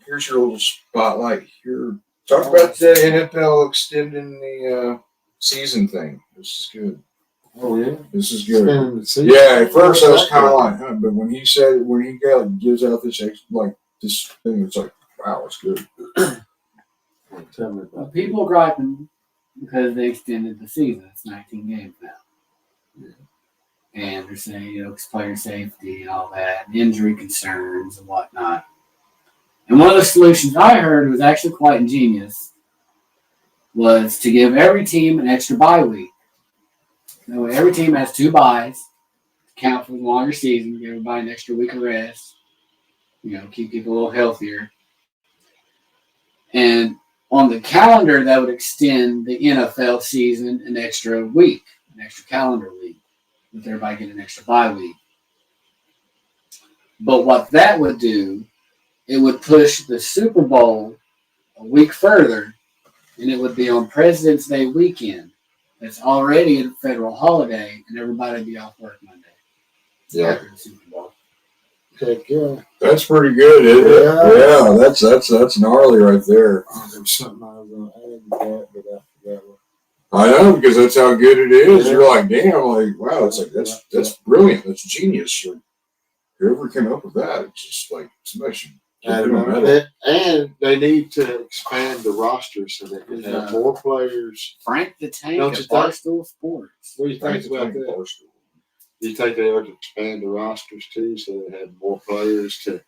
Here's your little spotlight here. Talk about the NFL extending the season thing. This is good. Oh yeah, This is good. spending the season. Yeah, at first I was kind of like, huh, but when he gives out this this thing, it's like, wow, it's good. Tell me Well, about people griping because they extended the season. It's 19 games now. Yeah. And they're saying, it's player safety and all that, and injury concerns and whatnot. And one of the solutions I heard was actually quite ingenious, was to give every team an extra bye week. Every team has 2 byes to count for the longer season, give everybody an extra week of rest, keep people a little healthier. And on the calendar, that would extend the NFL season an extra week, an extra calendar week, with everybody getting an extra bye week. But what that would do, it would push the Super Bowl a week further, and it would be on President's Day weekend. It's already a federal holiday, and everybody would be off work Monday. Yeah. After the Super Bowl. Heck yeah. That's pretty good, isn't it? Yeah. Yeah, that's gnarly right there. Oh, there was something I was going to add to that, but I forgot what. I know, because that's how good it is. Yeah. You're like, damn, wow, it's like that's brilliant. That's genius. Like, whoever came up with that, it's just like somebody should give them a medal. And they need to expand the roster so they can have more players. Frank the Tank Don't at you think? Barstool Sports. What do you think about that? Do you think they ought to expand the rosters too, so they have more players to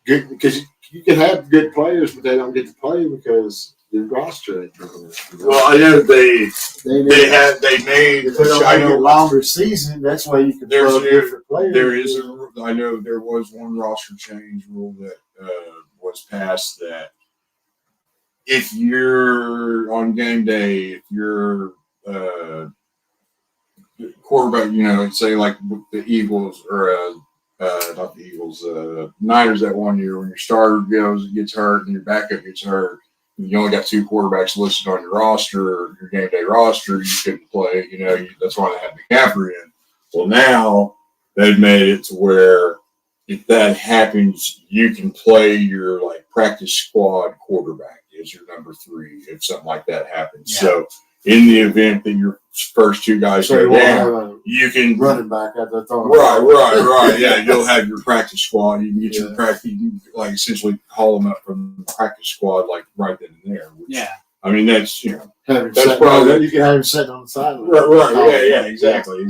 get? Because you can have good players, but they don't get to play because the roster ain't good enough. Well, I know they made. If they don't have a longer season, that's why you can throw different players. There is I know there was one roster change rule that was passed that if you're on game day, if you're quarterback, say like the Eagles or not the Eagles, Niners that one year when your starter gets hurt and your backup gets hurt, and you only got 2 quarterbacks listed on your roster, your game day roster, you couldn't play. That's why they had McCaffrey in. Well, now they've made it to where if that happens, you can play your practice squad quarterback as your number 3 if something like that happens. Yeah. So in the event that your first 2 guys go down, you can running back at the thought. Right. Yeah, you'll have your practice squad. You can get your practice. You can essentially call them up from the practice squad right then and there. Which, I mean that's that's probably you can have him sitting on the sideline. Right. Yeah. Exactly.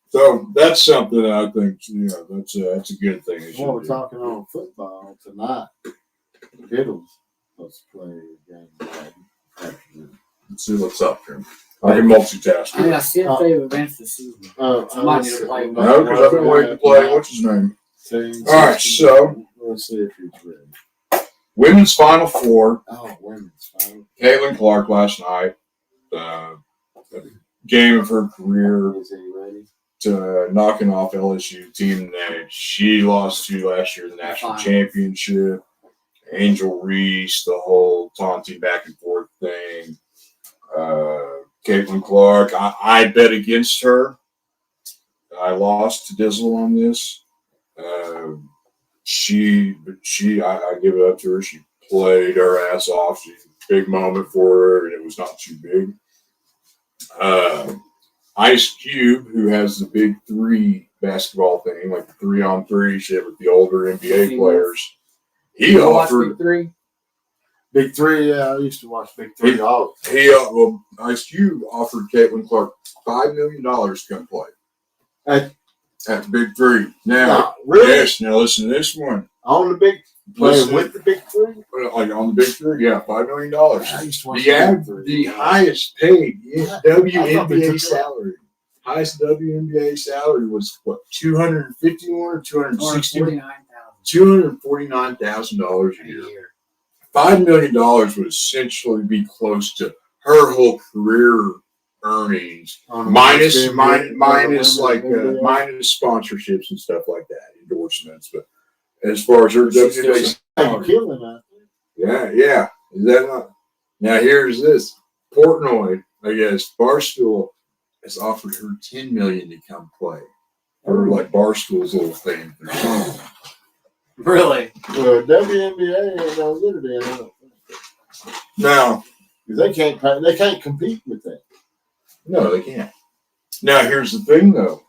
So that's something that I think that's a good thing. Well, we're talking on football tonight. The Kittles let's play a game. Let's see what's up here. I can multitask. I see if they've advanced the season. I might need to play. No, because I've been waiting to play. What's his name? All right, so let's see if he's ready. Women's Final Four. Oh, women's final. Caitlin Clark last night. Game of her career. Is he ready? Knocking off LSU team that she lost to last year in the national Finals. championship. Angel Reese, the whole taunting back and forth thing. Caitlin Clark, I bet against her. I lost to Dizzle on this. I give it up to her. She played her ass off. She's a big moment for her, and it was not too big. Ice Cube, who has the big three basketball thing, like the 3-on-3 shit with the older NBA players. He You watch offered Big Three? Big Three. Yeah, I used to watch Big Three. All Ice Cube offered Caitlin Clark $5 million to come play At- at the Big Three. Now, no, really yes, now listen to this one. on the big playing Listen, with the Big Three. like on the Big Three, yeah, $5 million. I used to watch The highest paid I thought they took WNBA it. salary. Highest WNBA salary was what, $251 or $260? $249,000 a year. $5 million would essentially be close to her whole career earnings, minus sponsorships and stuff like that, endorsements. But as far as her WNBA salary, killing that. yeah. Is that not? Now here's this. Portnoy, I guess, Barstool has offered her $10 million to come play. Or like Barstool's little thing. Really? Well, WNBA ain't no good then. I don't think. Now, 'Cause they can't compete with that. no, they can't. Now here's the thing, though.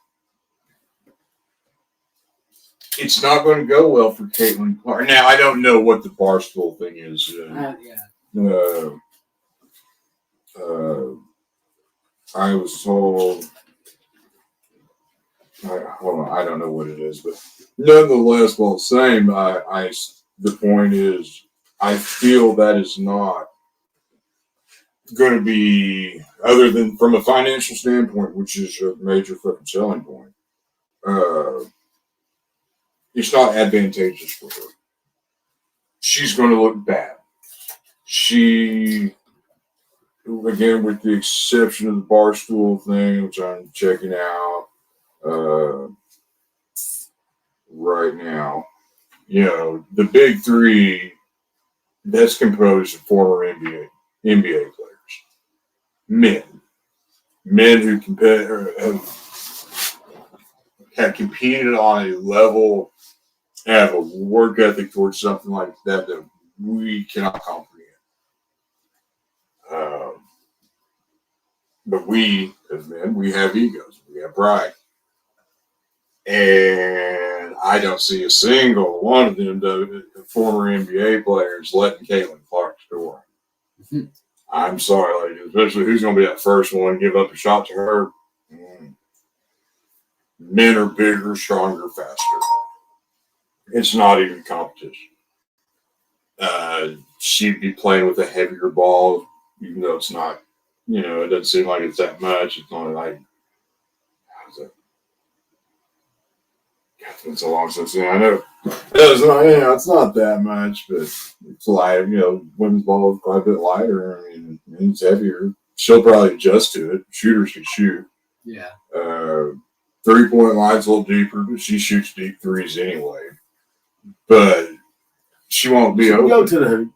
It's not going to go well for Caitlin Clark. Now I don't know what the Barstool thing is. Yeah. I was told. Hold on, I don't know what it is, but nonetheless, well, same. The point is, I feel that is not going to be, other than from a financial standpoint, which is a major fucking selling point. It's not advantageous for her. She's going to look bad. She, again, with the exception of the Barstool thing, which I'm checking out right now, the Big Three, that's composed of former NBA players, men who have competed on a level, have a work ethic towards something like that we cannot comprehend. But we, as men, we have egos, we have pride. And I don't see a single one of them, the former NBA players, letting Caitlin Clark score. I'm sorry, ladies, especially who's going to be that first one to give up a shot to her. Men are bigger, stronger, faster. It's not even competition. She'd be playing with a heavier ball, even though it's not, it doesn't seem like it's that much. It's only like, how's that? God, it's a long since I know. It's not that much, but it's light. Women's ball is quite a bit lighter. I mean, it's heavier. She'll probably adjust to it. Shooters can shoot. Yeah. 3-point line's a little deeper, but she shoots deep threes anyway. But she won't be open. Go to the hoop.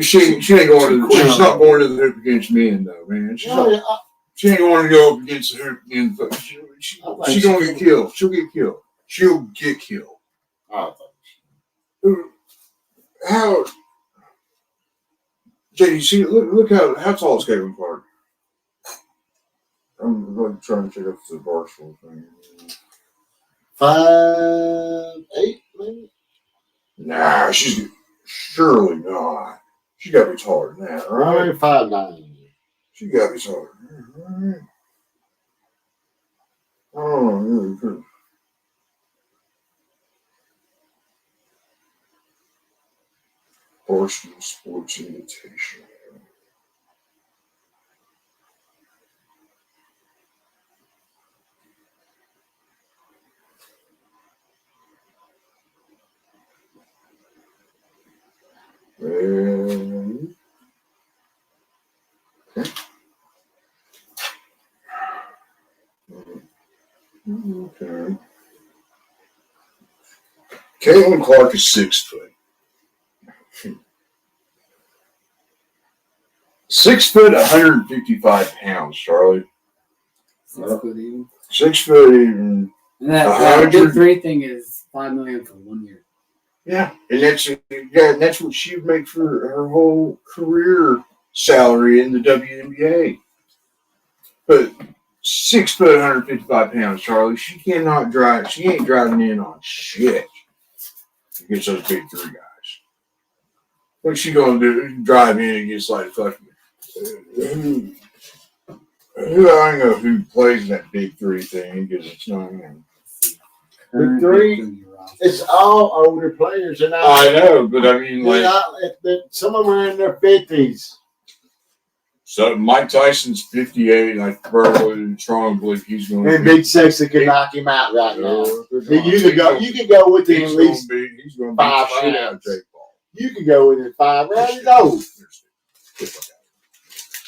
She ain't going to. She's not going to the hoop against men, though, man. She ain't going to go up against the hoop against. She's going to get killed. She'll get killed. She'll get killed. I think. How? Jay, you see? Look how tall is Caitlin Clark? I'm going to try and check out the Barstool thing. 5'8", maybe. Nah, she's surely not. She got to be taller than that, right? Maybe 5'9". She got to be taller. Right. Oh, really good. Barstool Sports Invitation. Okay. Caitlin Clark is 6 foot. 6 foot, 155 pounds, Charlie. 6 foot even. 6 foot even. And that big 100. 3 thing is $5 million for 1 year. Yeah, and that's what she would make for her whole career salary in the WNBA. But 6 foot, 155 pounds, Charlie. She cannot drive. She ain't driving in on shit against those big 3 guys. What's she gonna do? Drive in against like fucking who? I don't know who plays that big 3 thing because it's not. The 3. It's all older players, and I know, but I mean, like, some of them are in their 50s. so Mike Tyson's 58, and I firmly strongly believe he's going to And Big Sexy can knock him out right now. You can go with him at least. He's going to 5 beat the shit out of rounds. Jake Paul. You can go with him 5 rounds. He's old.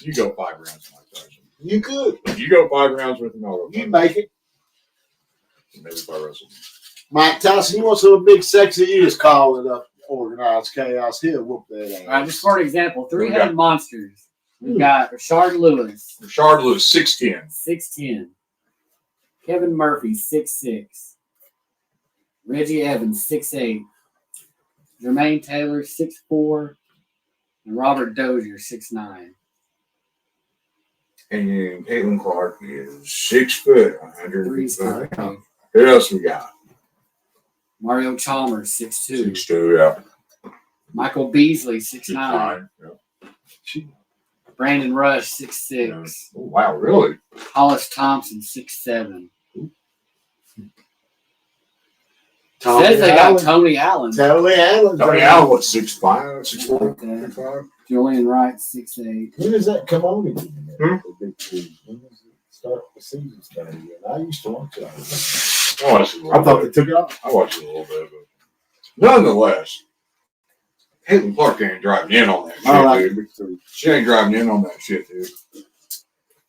You go 5 rounds, Mike Tyson. You could. If you go 5 rounds with him, I'll go 5 You make it. Maybe if I wrestle him. Mike Tyson, you want some Big Sexy? You just call it up. Organized chaos. He'll whoop that ass. All right, just for an example, 3-headed monsters. We've got Rashard Lewis, Rashard Lewis, 6'10". 6'10". Kevin Murphy, 6'6". Reggie Evans, 6'8". Jermaine Taylor, 6'4". And Robert Dozier, 6'9". And then Caitlin Clark is 6 foot, 155 3's pounds. Who else we got? Mario Chalmers, 6'2". 6'2", yeah. Michael Beasley, 6'9". 6'9", yeah. Brandon Rush, 6'6". Oh, wow, really? Hollis Thompson, 6'7". Tony Says they got Allen. Tony Allen. Tony Allen. Tony Allen, what, 6'5", 6'4", Okay. 6'5"? Julian Wright, 6'8". When does that come on again? Hmm? The Big 3. When does it start? The season start again? I used to watch that. I watched it a little I thought bit. they took it off. I watched it a little bit, but nonetheless, Caitlin Clark ain't driving in on that shit, I like dude. Big 3. She ain't driving in on that shit, dude.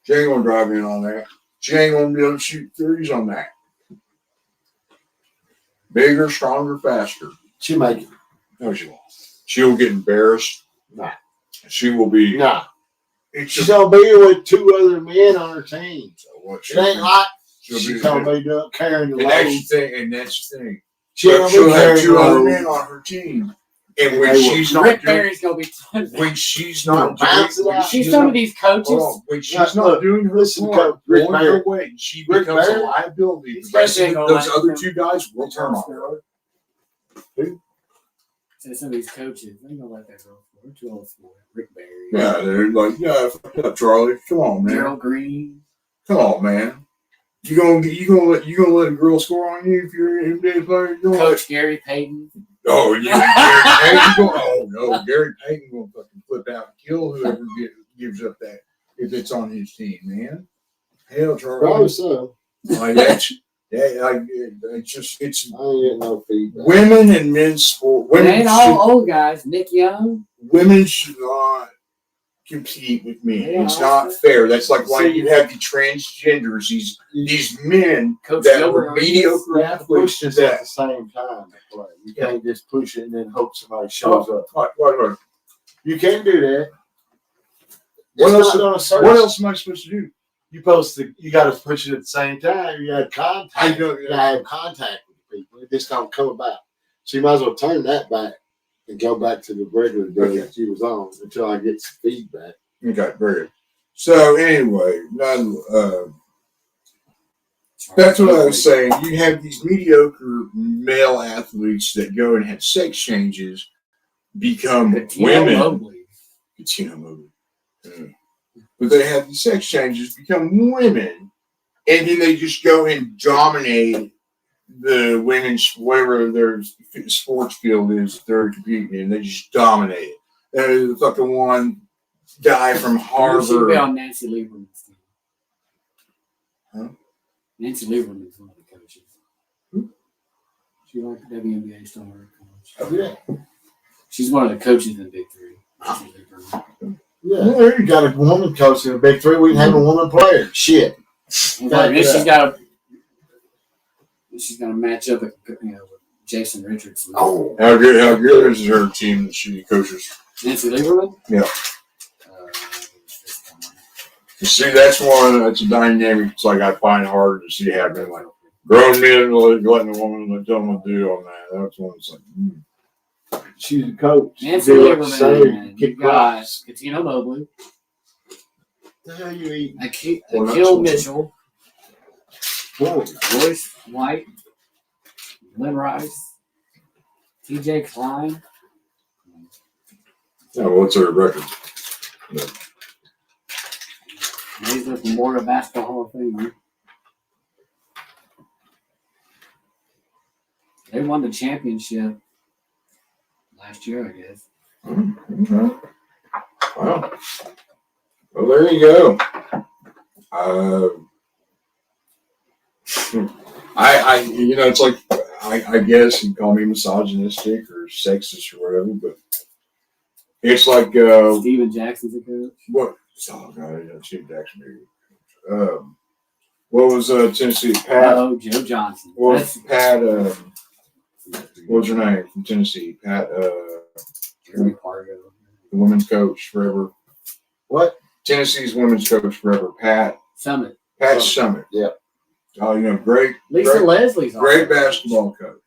She ain't gonna drive in on that. She ain't gonna be able to shoot 3s on that. Bigger, stronger, faster. She make it. No, she won't. She'll get embarrassed. Nah. She will be. Nah. It's She's just gonna be with 2 other men on her team. what It ain't like she'll she's be. gonna be carrying the And that's load. the thing. And that's the thing. She ain't She'll gonna be have carrying 2 the other load. men on her team, and when They will. she's not Rick doing, Barry's gonna be. when she's not Bounce it doing, out. See some of these coaches. hold on, when she's Look, not doing her listen, part, Coach Rick going her Barry. way, and she Rick becomes a Barry. liability. He's The rest got of big those old other life. 2 guys will turn on her. See some of these coaches. They ain't gonna let that go. We're too old for it. Rick Barry. Yeah, they're like, yeah, fuck up, Charlie. Come on, man. Gerald Green. Come on, man. You gonna let a girl score on you if you're an NBA player? You gonna Coach Gary Payton. Oh yeah, Gary Payton. Oh no, Gary Payton gonna fucking flip out and kill whoever gives up that if it's on his team, man. Hell, Probably Charlie. so. Like that's it's I ain't getting no feedback. women and men's sport. It Women ain't all old guys. Nick Young. women should not compete with men. Yeah, It's not fair. That's like why you have the transgenders. These men Coach that Gilbert were mediocre You have to push athletes this at that. the same time to play. You can't just push it and then hope somebody shows up. What You can't do that. What It's else? not gonna serve. What else am I supposed to do? You got to push it at the same time. You got contact. I know, You got to have contact with people. It just don't come about. So you might as well turn that back and go back to the regular day Okay. that you was on until I get some feedback. Okay, very good. So anyway, that's what I was saying. You have these mediocre male athletes that go and have sex changes, become women. Mobley. Tina Mobley. But they have these sex changes, become women, and then they just go and dominate the women's, whatever their sports field is they're competing in. They just dominate it. The fucking one guy from You should be Harvard. on Nancy Lieberman's team. Huh? Nancy Lieberman is one of the coaches. Who? She like the WNBA star coach. Oh, yeah. She's one of the coaches in the Big Three. Yeah, you got a woman coach in the Big Three. We can have a woman player. Shit. Well, she's got to match up with, with Jason Richardson. Oh, How good is her team that she coaches? Nancy Lieberman? Yeah. You see, that's a dynamic. It's like I find harder to see happening. Like grown men letting a woman tell them what to do on that. That's one that's like, she's a coach. Nancy Do it, Lieberman. say, You kick got rocks. Katina Mobley. What the hell you eating? Akil Mitchell. Boy, Royce White. Lynn Rice. TJ Klein. yeah, what's her record? He's the Memorial Basketball Hall of Fame. They won the championship last year, I guess. Okay. Wow. Well, there you go. It's like I guess you call me misogynistic or sexist or whatever, but it's like Steven Jackson's a coach. what? Oh God, Steve Jackson. What was Tennessee? Pat. Oh, Joe Johnson. Well, That's Pat. What's her name from Tennessee? Pat. Jeremy Pargo. The women's coach forever. what? Tennessee's women's coach forever. Pat Summit. Summit. Yep. Oh, great. Lisa great, Leslie's great also- basketball coach.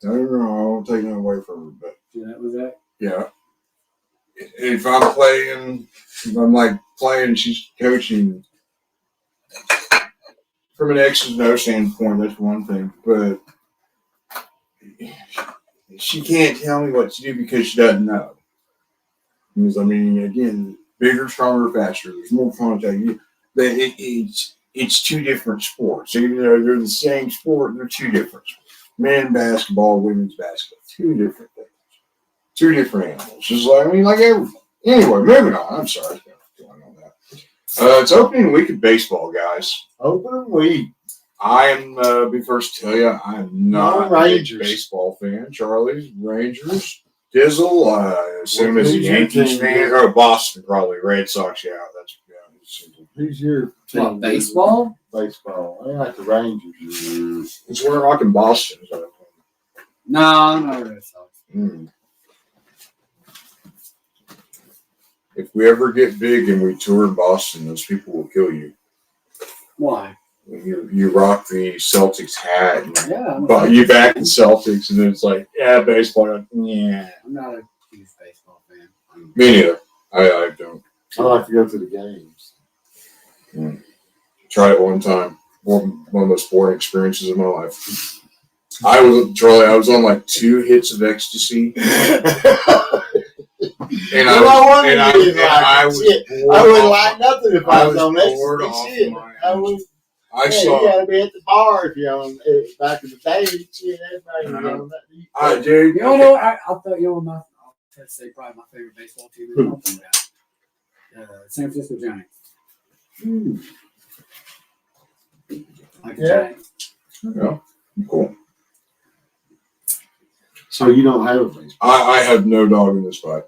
I won't take that away from her, but Yeah, that was that. yeah. If I'm playing, she's coaching. From an X's and O standpoint, that's one thing, but she can't tell me what to do because she doesn't know. Because again, bigger, stronger, faster. There's more contact. It's two different sports. Even though they're the same sport, they're two different sports. Men basketball, women's basketball, two different things. Two different animals. Just like everything. Anyway, moving on. I'm sorry. Going on that. It's opening week of baseball, guys. Open week. I am, be first to tell you, I'm not No a Rangers. baseball fan. Charlie's Rangers. Dizzle, I assume is a Who's your Yankees team? fan. Or Boston, probably. Red Sox, yeah. That's simple. Who's your team? What, baseball? Baseball. I like the Rangers. It's where I'm rocking Boston. So. No, I'm not Red Sox. If we ever get big and we tour in Boston, those people will kill you. Why? You rock the Celtics hat, and Yeah, but you back the Celtics, and then it's like, yeah, baseball. Yeah, I'm not a huge baseball fan. me neither. I don't. I like to go to the games. Tried it one time. One of those boring experiences of my life. I was on like 2 hits of ecstasy, and I was bored I wouldn't off- like nothing if I I was was on bored that off shit. my I would. I You saw. gotta be at the bar if you're on back in the day. Shit, everybody was on that. I did. You know what? I thought I'll have to say probably my favorite baseball team is something about San Francisco Giants. Like the Yeah. Giants. Yeah, cool. So you don't have a baseball. I have no dog in this fight.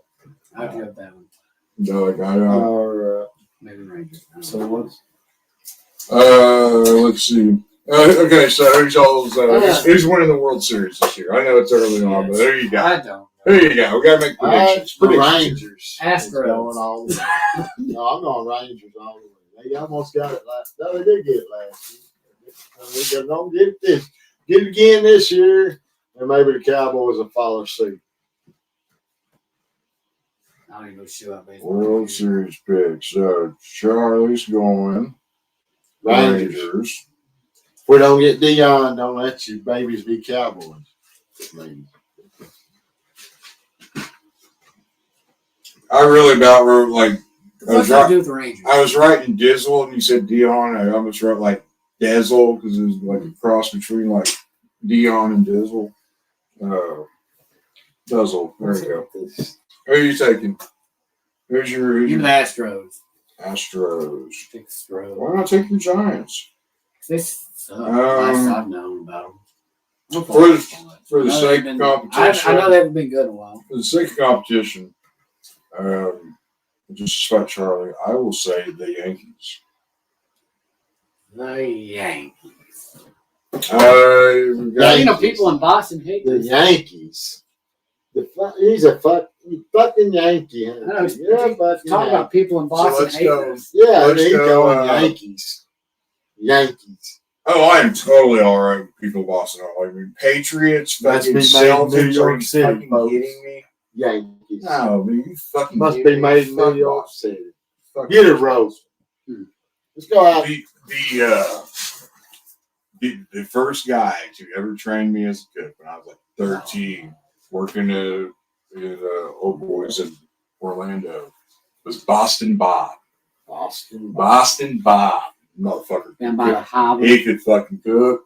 I'll give that one. Dog. Or Maybe Rangers. I don't so know. what's Let's see. Okay, so who's winning the World Series this year? I know it's early on, but there you go. I don't. There you go. We gotta make predictions. the Predictions. Rangers? Astros. Going all the way. No, I'm going Rangers all the way. They almost got it last. No, they did get it last year. They're gonna get this. Get it again this year, and maybe the Cowboys will follow suit. I don't even know shit about baseball. World Series picks. So Charlie's going Rangers. Rangers. If we don't get Dion, don't let your babies be Cowboys. Maybe. I really about wrote like What's that to do with the Rangers? I was writing Dizzle and you said Dion. I almost wrote like Dazzle because it was like a cross between like Dion and Dizzle. Duzzle. There you go. Who are you taking? Who's Give me your the Astros. Astros? Pick Astros. Why not take your Giants? They suck. Um, Last I've known about them. For the sake of competition, I know they haven't been good in a while. for the sake of competition, just like Charlie, I will say the Yankees. The Yankees. People in Boston hate the this. Yankees. He's a fucking Yankee. Huh? I know. Yeah, but Talk about people in Boston let's hate go. this. yeah, Let's he's go, going Yankees. Yankees. Oh, I am totally all right with people in Boston. I mean, Patriots, Must fucking be made in New Celtics. Are York you City, fucking folks. kidding me? Yankees. No, man, you fucking Must kidding be me? made in Fuck New York Boston. City. Fuck Get it, Boston. Rose. Let's go out. The first guy to ever train me as a cook when I was like 13, working in Old Boys in Orlando, was Boston Bob. Boston Bob, motherfucker. Down by the harbor. He could fucking cook.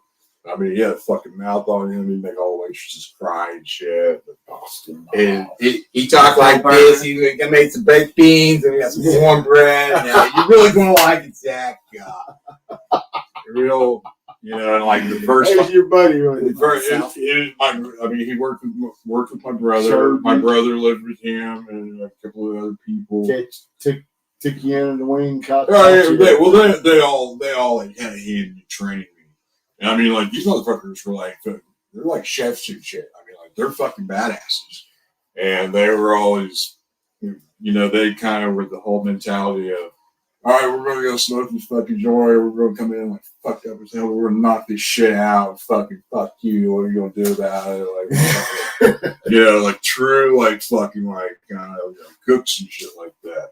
I mean, he had a fucking mouth on him. He'd make all the waitresses cry and shit. But Boston Bob. And he talked like this. He made some baked beans and he got some cornbread. You're really gonna like it, Zach. Real, and like the first. There's your buddy. Right? He worked with my brother. Sure. My brother lived with him and a couple of other people. Took you in the wing, caught They all had a hand in training me. And I mean, like, these motherfuckers were like, they're like chefs and shit. I mean, like, they're fucking badasses. And they were always, they kind of were the whole mentality of, all right, we're going to go smoke this fucking joint. We're going to come in like, fucked up as hell. We're going to knock this shit out. Fucking fuck you. What are you going to do about it? Like, like true, like, fucking, like, cooks and shit like that.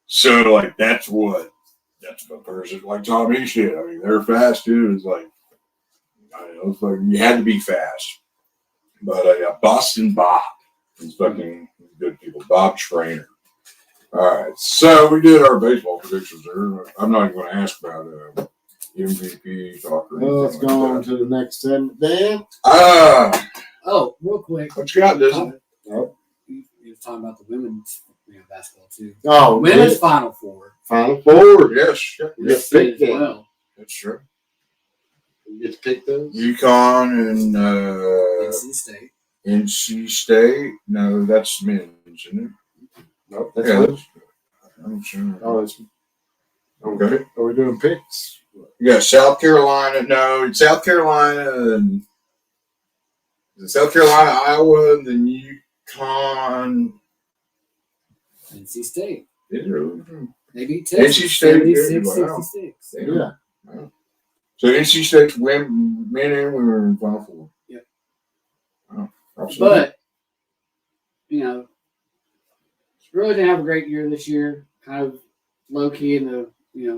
So, like, that's what person like taught me shit. I mean, they're fast too. It's like, it's like you had to be fast. But Boston Bob is fucking good people. Bob Trainer. All right, so we did our baseball predictions there. I'm not even going to ask about MVP talk or anything. Let's go on to the next segment. Dan? Oh, real quick. What you got, Disney? You were talking about the women's basketball too. Oh, Women's Final Four. Final Four. Yes. Yes, Picked as well. That's true. You get to pick those? UConn and NC State. NC State. No, that's men's, isn't it? Nope, that's Yeah, what. I'm sure. Oh, it's Okay. Are we doing picks? Yeah, South Carolina. No, it's South Carolina and South Carolina, Iowa, and then UConn. NC State. Is it really? They beat Texas. NC State. 76-66. Yeah. So NC State's men and women are in Final Four. Yep. Wow. Absolutely. But, really didn't have a great year this year. Kind of low key in the,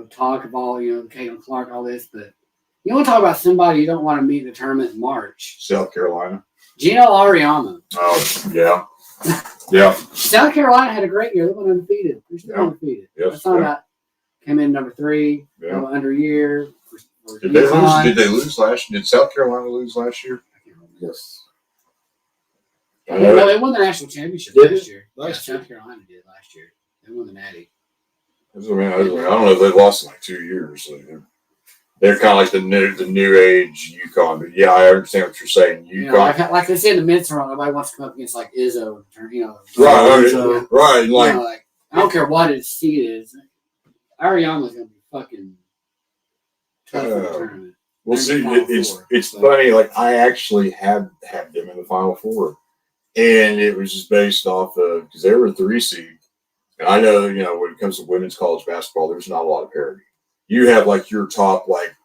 talk of all, Caitlin Clark, all this. But you want to talk about somebody you don't want to meet in the tournament in March. South Carolina. Gino Ariama. Oh, yeah. Yeah. South Carolina had a great year. They went undefeated. They're still Yeah. undefeated. Yes, That's not about came in number 3, Yeah. under a year. For Did they lose? UConn. Did they lose last? Did South Carolina lose last year? I can't remember. Yes. No, they won the national championship Did last it? year. Last South Carolina did last year. They won the Natty. I don't know if they've lost in like 2 years. So they're kind of like the new age UConn. But yeah, I understand what you're saying. UConn. Like they say in the men's tournament, nobody wants to come up against like Izzo. Right. Like I don't care what his seed is. Ariama's gonna be fucking tough in the tournament. Well, see, Final it's Four. funny. Like I actually had them in the Final Four, and it was just based off of because they were a 3 seed. And I know, when it comes to women's college basketball, there's not a lot of parity. You have like your top like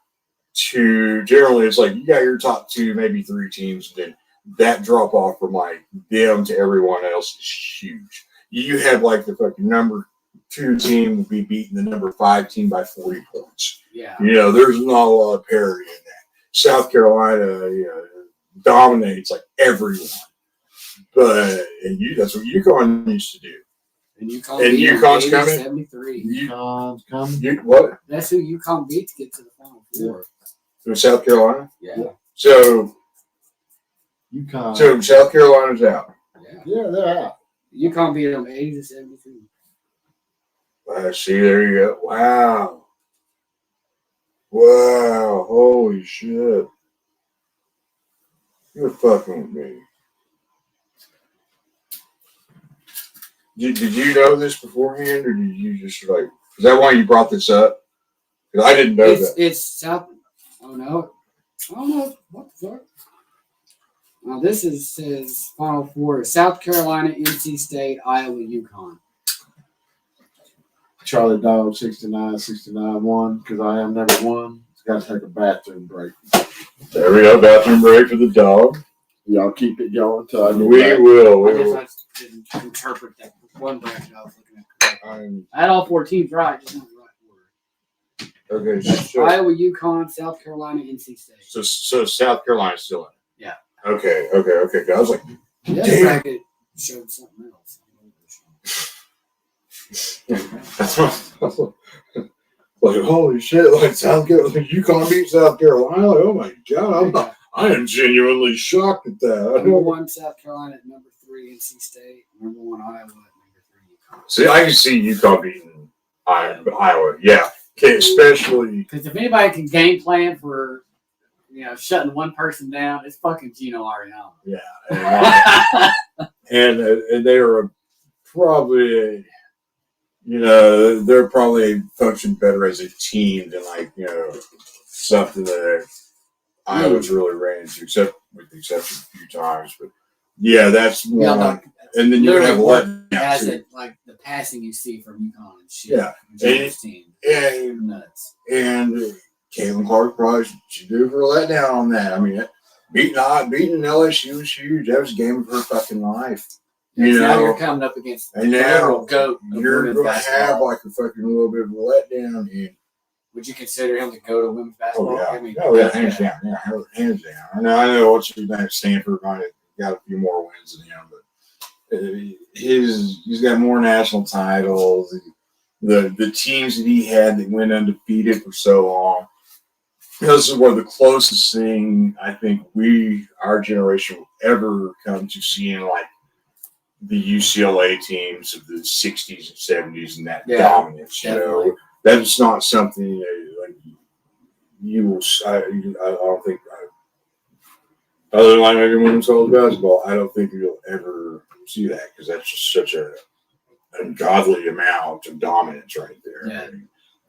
2. Generally, it's like you got your top 2, maybe 3 teams, and then that drop off from like them to everyone else is huge. You have like the fucking number 2 team will be beating the number 5 team by 40 points. Yeah. There's not a lot of parity in that. South Carolina, dominates like everyone. But that's what UConn used to do. And UConn's coming? 73. UConn's coming. What? That's who UConn beat to get to the Final Four. So South Carolina? Yeah. So UConn. South Carolina's out. Yeah, they're out. UConn beat them 80-73. See, there you go. Wow. Holy shit. You're fucking with me. Did you know this beforehand, or did you just like? Is that why you brought this up? Because I didn't know that. It's South. Oh no. Oh no. What the fuck? Now this says Final Four: South Carolina, NC State, Iowa, UConn. Charlie Dog 69-69-1 because I am number one. It's got to take a bathroom break. There we go. Bathroom break for the dog. Y'all keep it going till I get We back. will. I We guess will. I didn't interpret that one bracket I was looking at. I had all 4 teams right, just not the right order. Okay. So, Iowa, UConn, South Carolina, NC State. so South Carolina's still in. Yeah. Okay. I was like, The Damn. other bracket showed something else. that's what, like holy shit! Like South Carolina, UConn beat South Carolina. Like, oh my god! I am genuinely shocked at that. I Number don't 1, South Carolina at number 3, NC State. Number 1, Iowa at number 3, UConn. see. I can see UConn beating Iowa. Yeah. Okay, especially. Because if anybody can game plan for, shutting one person down, it's fucking Gino Ariano. And they are probably, they're probably function better as a team than something that Iowa's really ran into, except with the exception of a few times. But yeah, that's one. Yeah, like, and then you have a literally let as too. it like the passing you see from UConn and shit. Yeah. Gino's team. And Nuts. Caitlin Clark probably should do for a letdown on that. I mean, beating LSU was huge. That was a game of her fucking life. Now you're coming up against And the now literal goat. of you're women's going to basketball. have like a fucking little bit of a letdown. And Would you consider him the goat of women's basketball? hands down. Yeah, hands down. I know what's his name. Stanford might have got a few more wins than him, but he's got more national titles. The teams that he had that went undefeated for so long. This is one of the closest thing I think our generation will ever come to seeing like the UCLA teams of the 60s and 70s and that dominance. Definitely. That's not something like you will. I don't think. Other than like maybe women's college basketball, I don't think you'll ever see that because that's just such a ungodly amount of dominance right there. Yeah.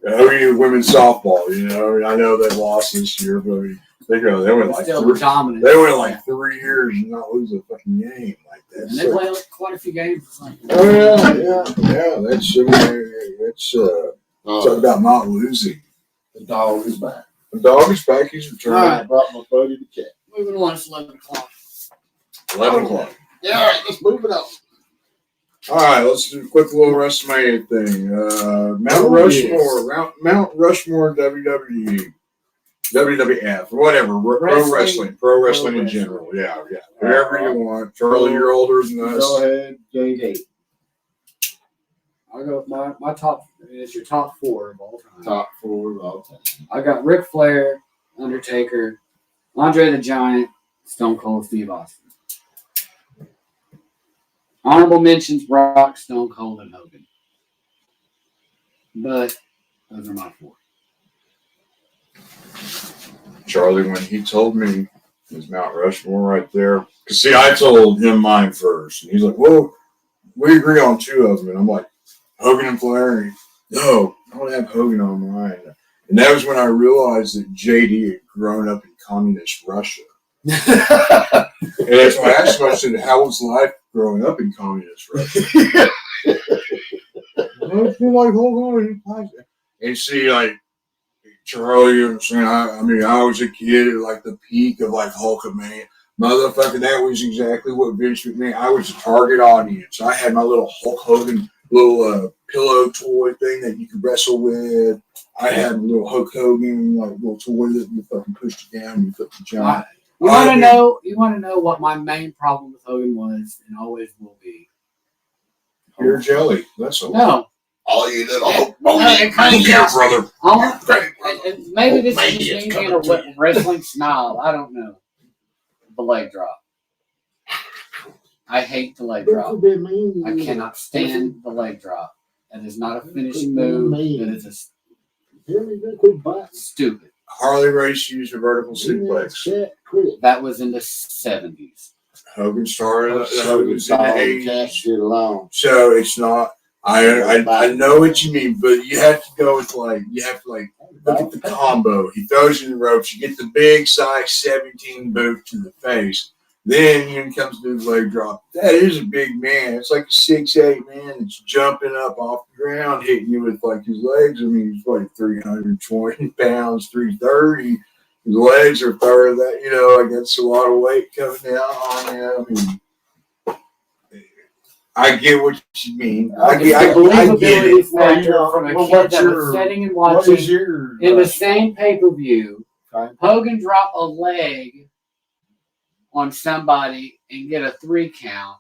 Women's softball. I know they lost this year, but they went like Still dominant. They went like 3 years and not lose a fucking game like that. And they play quite a few games. Oh yeah. That's talk about not losing. The dog is back. The dog is back. He's returned. All right. I brought my buddy the cat. Moving on, it's 11 o'clock. 11 o'clock. Yeah, all right, let's move it on. All right, let's do a quick little WrestleMania thing. Mount Oh, Rushmore, yes. Mount Rushmore, WWE, WWF, whatever, pro wrestling in general. Yeah. Whatever you want. Charlie, you're older than us. Go ahead, JD. I'll go with my top. It's your top 4 of all time. Top 4 of all time. I got Ric Flair, Undertaker, Andre the Giant, Stone Cold Steve Austin. Honorable mentions: Rock, Stone Cold, and Hogan. But those are my 4. Charlie, when he told me it was Mount Rushmore right there, because see, I told him mine first, and he's like, "Well, we agree on 2 of them," and I'm like, "Hogan and Flair." And no, I don't have Hogan on mine. And that was when I realized that JD had grown up in communist Russia. And that's why I asked him, I said, "How was life growing up in communist Russia?" I feel like Hogan. And see, like, Charlie, you know what I'm saying? I was a kid at like the peak of like Hulkamania. Motherfucker, that was exactly what Vince McMahon. I was a target audience. I had my little Hulk Hogan little pillow toy thing that you could wrestle with. I had a little Hulk Hogan like little toy that you fucking pushed it down and you put the giant. You want to know what my main problem with Hogan was and always will be? Pure jelly. That's all. No. All you little it comes Yeah, down- brother. and maybe this is just me being a wrestling snob. I don't know. The leg drop. I hate the leg drop. I cannot stand the leg drop. That is not a finishing move. That is just stupid. Harley Race used a vertical suplex. Shit, quit. That was in the 70s. Hogan started. So Hogan's in the cats 80s. get along. So it's not. I know what you mean, but you have to go with look at the combo. He throws you in the ropes. You get the big size 17 boot to the face. Then in comes the leg drop. That is a big man. It's like a 6'8" man that's jumping up off the ground, hitting you with like his legs. I mean, he's like 320 pounds, 330. His legs are third that, against a lot of weight coming down on him. I mean, I get what you mean. I get it. Believability factor Well, from a well, kid what's that your- was sitting and What watching is your in the same pay-per-view. Okay. Hogan drop a leg on somebody and get a 3 count.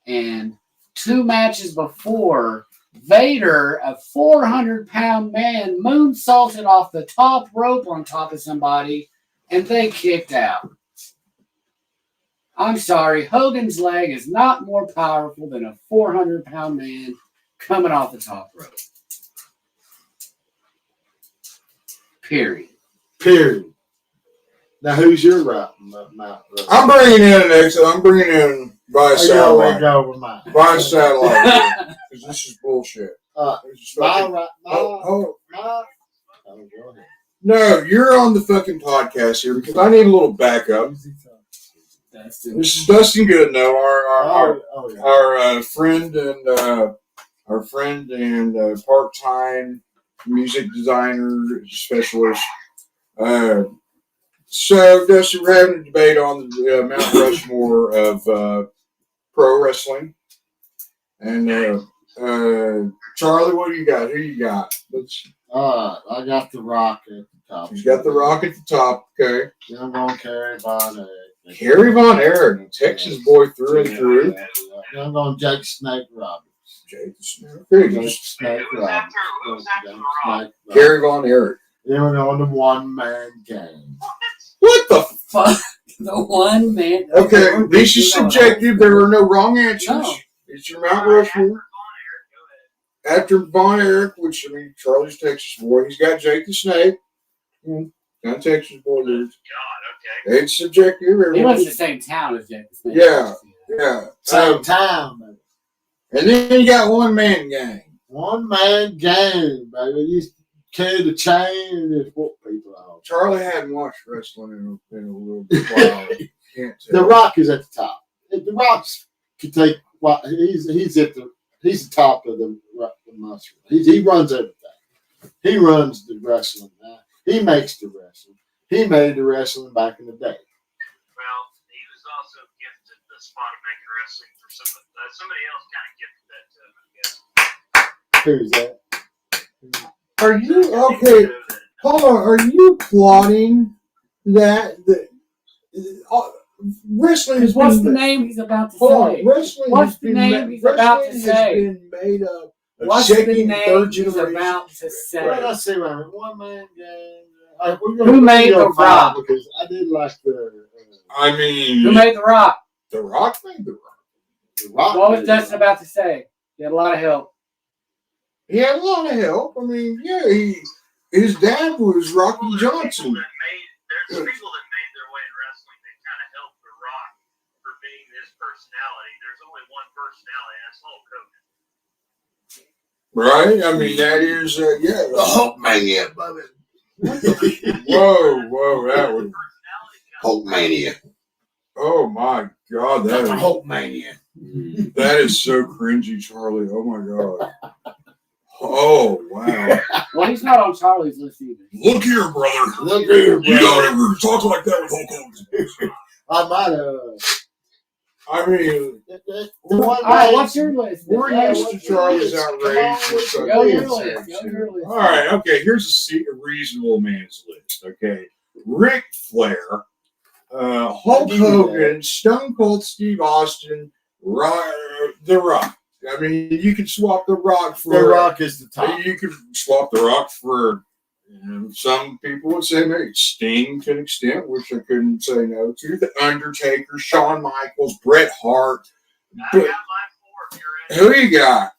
And 2 matches before, Vader, a 400-pound man, moonsaulted off the top rope on top of somebody, and they kicked out. I'm sorry, Hogan's leg is not more powerful than a 400-pound man coming off the top rope. Period. Now, who's your right mount? I'm bringing in via satellite. Go with mine. Via satellite. Because this is bullshit. This is My fucking- right. oh, Oh, go ahead. no, you're on the fucking podcast here because I need a little backup. That's it. This is Dustin Goodnow, Yeah. our friend and part-time music designer specialist. So, Dustin, we're having a debate on the Mount Rushmore of pro wrestling. And Charlie, what do you got? Who you got? I got the Rock at the top. He's got the Rock at the top. Okay, Then I'm going to carry Von Erich. Kerry Von Erich, a Texas boy through and through. Then I'm going Jake Snake Roberts. Jake the Snake. Okay, Jake just Snake Roberts. Kerry Von Erich. Then we're going to one-man game. What the Fuck the one man. Okay, this is subjective. There are no wrong answers. No. It's your Mount Rushmore. After Von Erich, which, I mean, Charlie's Texas boy, he's got Jake the Snake. Got Texas boy, dude. It's subjective. He Everyone- was in the same town as Jake the Snake. Yeah. Yeah. Same time, baby. And then you got one man gang. One-man game, baby. You carry the chain and just whoop people off. Charlie hadn't watched wrestling in a little while. Can't The tell. Rock is at the top. The Rock's can take. Well, he's the top of the monster. He runs everything. He runs the wrestling now. He makes the wrestling. He made the wrestling back in the day. Well, he was also gifted the spot of making wrestling for somebody else kind of gifted that to him, I guess. Who's that? Are you okay? Hold on. Are you plotting that wrestling has What's the been name he's about to hold say? on, wrestling What's has the been name he's about to wrestling say? has been made up of What's the second and name third he's generation. about to say? Well, let's see. One-man game. All right, Who made The Rock? Because I did like the I mean, Who made The Rock? The Rock made The Rock. Rock. What was made Dustin about to say? He had a lot of help. He had a lot of help. I mean, yeah, his dad was Rocky Johnson. There's people that made their way in wrestling that kind of helped The Rock for being this personality. There's only one personality, that's Hulk Hogan. Right? I mean, that is, yeah. The Hulkmania, brother. Whoa, that was, Hulkmania. oh my God, that is, Hulkmania. that is so cringy, Charlie. Oh my God. Oh, wow. Well, he's not on Charlie's list either. Look here, brother. Look here, You brother. don't ever talk like that with Hulk Hogan. I might have. I mean, All right, what's your list? we're Yeah, used to what's your Charlie's list? outrage. Go your list. Go your list. All right, okay. Here's a reasonable man's list. Okay, Ric Flair, Hulk Hogan, Stone Cold Steve Austin, The Rock. I mean, you could swap The Rock for The Rock is the top. You could swap The Rock for. Some people would say maybe Sting to an extent, which I couldn't say no to. The Undertaker, Shawn Michaels, Bret Hart. I But got my four if you're ready. who you got?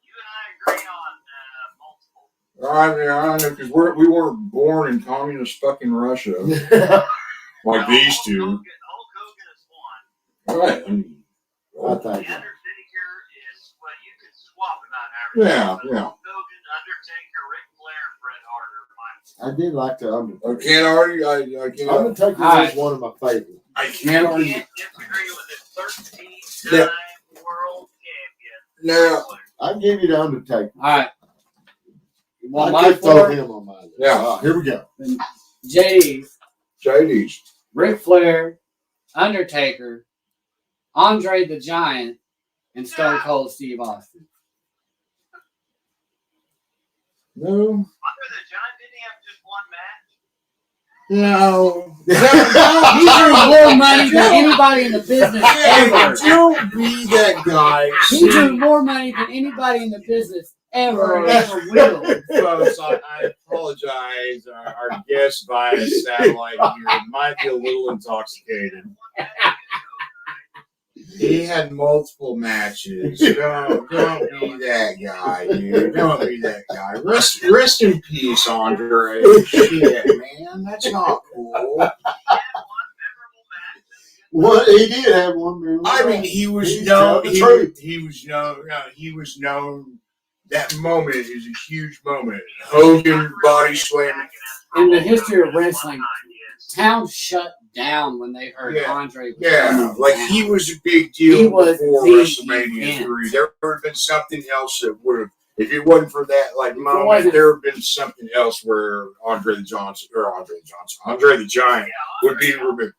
You and I agree on multiple. I know, because we weren't born in communist fucking Russia like these two. Hulk Hogan is one. Right. I The think. Undertaker is, well, you could swap him out and Yeah, everything. yeah. Hulk Hogan, Undertaker, Ric Flair, and Bret Hart are my I did like the I Undertaker. can't argue. I can't. Undertaker Alright. was one of my favorites. I You can't argue. can't disagree with the 13th Yeah. time world champion. No. I can give you the Undertaker. All right. You want I my could throw four? him on my list. Yeah. All right, here we go. JD's, JD's. Ric Flair, Undertaker, Andre the Giant, and Stone Cold Steve Austin. No. Under the Giant, didn't he have just one match? No. He drew more money than anybody in the business ever. Don't be that guy. He drew more money than anybody in the business ever will. Folks, I apologize. Our guest via satellite here might be a little intoxicated. He had multiple matches. Don't be that guy, dude. Don't be that guy. Rest in peace, Andre. Shit, man. That's not cool. What he did have one man. I mean, he was He's known. telling the truth. He was known. That moment is a huge moment. Hogan body slam. In the history of wrestling, towns shut down when they heard Yeah. Andre. Was Yeah, coming like down. he was a big He deal was before the WrestleMania event. 3. There would have been something else that would have, if it wasn't for that like moment, wasn't- there would have been something else where Andre the Giant would be remembered.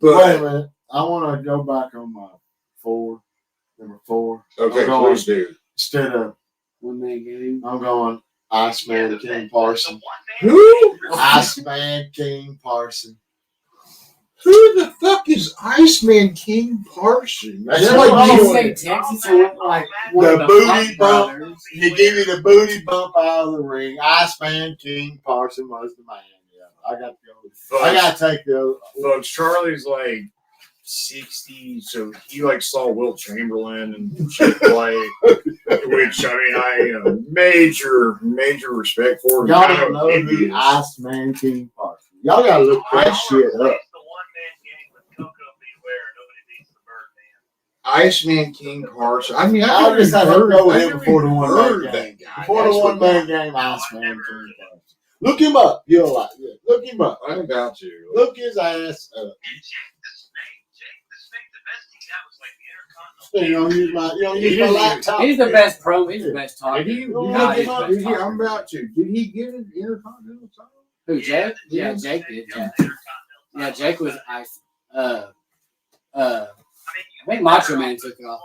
Wait a But minute. I want to go back on my number 4. okay, I'm going, please do. instead of, One man game. I'm going Iceman King Parson. Who? Iceman King Parson. Who the fuck is Iceman King Parson? That's Is that what like Did you you- say Texas or like one The of the booty Hunt bump. brothers? He gave me the booty bump out of the ring. Iceman King Parson was the man. Yeah, I got to go. I got to take the. Folks, Charlie's like 60, so he like saw Wilt Chamberlain and shit play, which I mean, major respect for. Y'all Kind don't of know who envious. Iceman King Parson. Y'all got to look that shit up. The one man game with Coco Beware. Nobody beats the Birdman. Iceman King Parson. I mean, I I've just had to heard go with I him never before the even one-man heard game. that guy. Before the That's what- one man game, Iceman King Parson. Look him up. You'll like it. Look him up. I'm about to. Look his ass up. And Jake the Snake, the best thing that was like the Intercontinental. You don't use my laptop. He's the best pro. He's the best talker. Did he? God, he's the best talker. I'm about to. Did he get an Intercontinental title? Who, Jake? Yeah, Jake did. Yeah, yeah, Jake was ice. I think Macho Man took it off.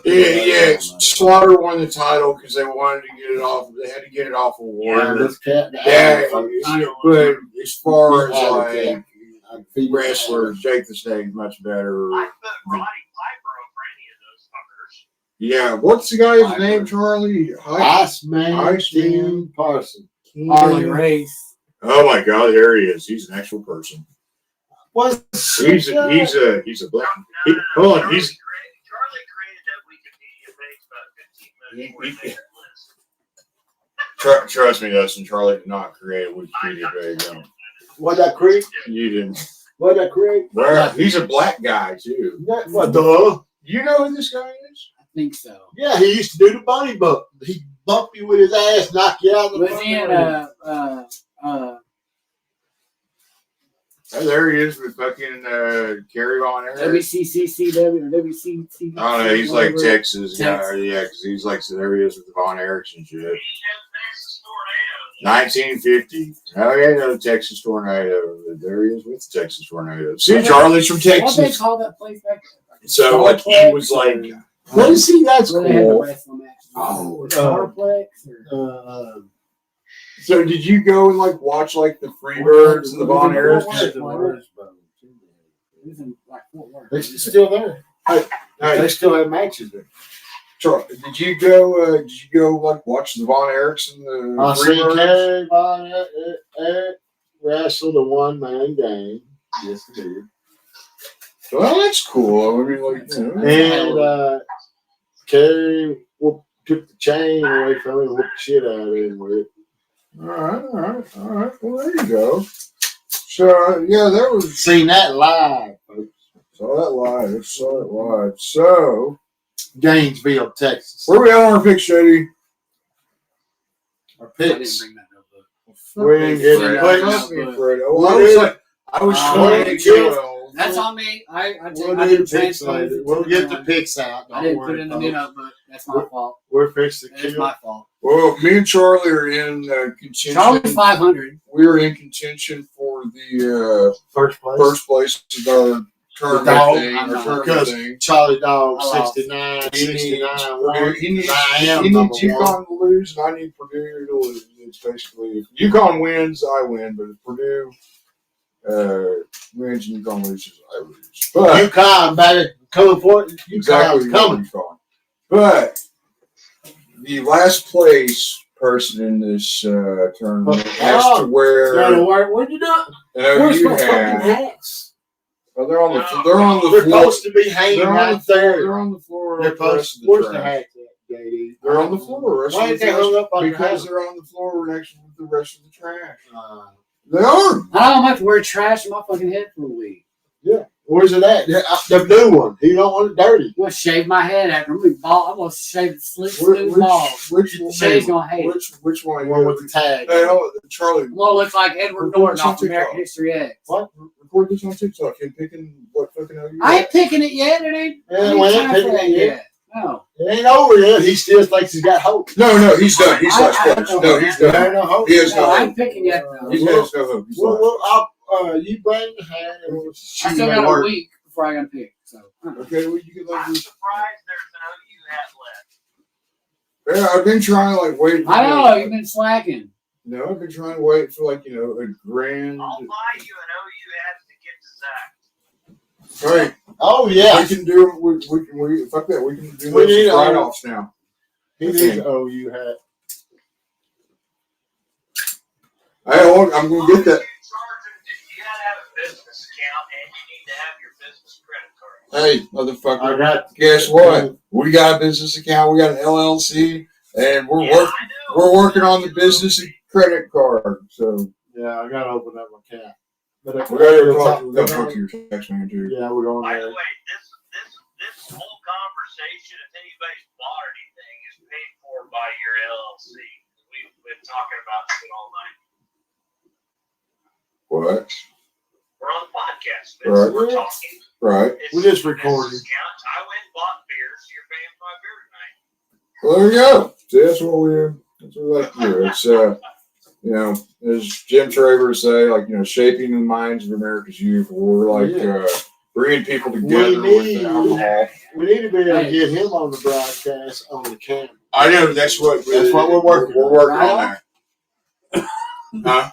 Yeah, Slaughter won the title because they wanted to get it off. They had to get it off of Yeah, Warrior. this cat. Yeah, but as far as like like wrestlers, Jake the Snake's much better. I put Roddy Piper over any of those fuckers. Yeah, what's the guy's name, Charlie? Iceman Iceman. King Parson. Harley Race. Oh my God, there he is. He's an actual person. What's He's a black. Hold on, he's Charlie created that Wikipedia page about 15 minutes before he made that list. trust me, Dustin. Charlie did not create Wikipedia page. No. what that creek? You didn't. What that creek? Well, he's a black guy too. What the? You know who this guy is? I think so. Yeah, he used to do the bunny bump. He bump you with his ass, knock you out of the Was he in Oh, there he is with fucking Kerry Von Erich. WCCCW or WCC? I don't know. He's like whatever. Texas guy. Texas. Yeah, because he's like, so there he is with the Von Erichs and shit. He has Texas Tornadoes. 1950. Oh, yeah, no, the Texas Tornado. There he is with the Texas Tornado. See, Charlie's from What they Texas. call that place back there? So, like, he was like, Let me see. That's Where they had the cool. wrestling matches. Oh, Starplex or so did you go and like watch like the Freebirds and the Von Erichs? It was in like Fort Worth. They're still there. Hey, They still have matches there. Charlie, did you go like watch the Von Erichs and the I seen Freebirds? Kerry Von Erich wrestle the one-man game. Yes, he did. Well, that's cool. I mean, like, you know. And Kerry took the chain away from him and whooped the shit out of him with it. All right. Well, there you go. So, yeah, there was. Seen that live, folks. Saw that live. So, Gainesville, Texas. where we at on our picks, Shady? Our I didn't picks. bring that notebook. We ain't getting Fred. clicks. I was Oh, trying yeah. to. That's on me. I We'll didn't do the picks transfer later. it We'll to get the one. picks out. I Don't didn't worry, put it in the new folks. notebook. That's my fault. We're fixing to It's kill. my fault. Well, me and Charlie are in contention. Charlie's 500. We're in contention for the First place. first place of our tournament dog. thing. I'm Our not. tournament Because thing. Charlie Dog, I lost. 69, He needs, 69, he needs, I am he number needs UConn to lose, and I need Purdue to lose. It's basically, if UConn wins, I win, but if Purdue wins and UConn loses, I lose. But UConn, baby. Coming for it. exactly UConn's what coming. UConn. But the last place person in this tournament has to wear What'd you do? Where's you my fucking have. hats? Well, they're on the They're floor. supposed to be hanging They're on right the floor. there. They're on the floor. They're of the rest supposed. of the Where's the trash. hats at, JD? They're on the floor. Why ain't they hung up on your Because house? they're on the floor next to the rest of the trash. They are. I don't have to wear trash in my fucking head for a week. Where's it at? The new one. You don't want it dirty. I'm gonna shave my head after. I'm gonna shave it smooth balls. Which one? Shay's gonna hate it. Which one? The one with the tag. Hey, hold on, Charlie. I'm gonna look like Edward Norton off American History X. What? Record this on TikTok. Him picking what fucking OU? I ain't picking it yet. It ain't. Yeah, ain't we ain't time for picking that it yet. No. It ain't over yet. He still thinks he's got hope. No, he's done. He's I lost don't close. know. No, he's There done. ain't no hope. He has No, no I hope. ain't picking yet though. He has no hope. He's lost. You bring the hat and we'll I shoot still him got at a work. week before I gotta pick. So. Okay, well, you can let I'm me. surprised there's an OU hat left. Yeah, I've been trying to like wait. I know you've been slacking. No, I've been trying to wait for like a grand. I'll buy you an OU hat to give to Zach. Right. Oh, yeah. We can do it. We fuck that. We can do We this need as a- write-offs now. He needs an OU hat. Hey, look, I'm gonna get that. You gotta have a business account and you need to have your business credit card. Hey, motherfucker. I got. Guess what? We got a business account. We got an LLC, and we're Yeah, I know. we're working on the business credit card. So Yeah, I got to open up my account. But I we got to talk to your tax man too. Yeah, we're going By the there. way, this whole conversation, if anybody's bought anything, is paid for by your LLC. We've been talking about it all night. What? We're on the podcast, Vince. Right. We're talking. Right. It's We just a recorded. business account. I went and bought beers. So you're paying for my beer tonight. Well, there you go. See, that's what we like to do. It's you know, as Jim Travers say, like, you know, shaping the minds of America's youth. We're like bringing people together with alcohol. We need to be able to get him on the broadcast on the camera. I know that's what we're working We're on. working Right on that. Huh?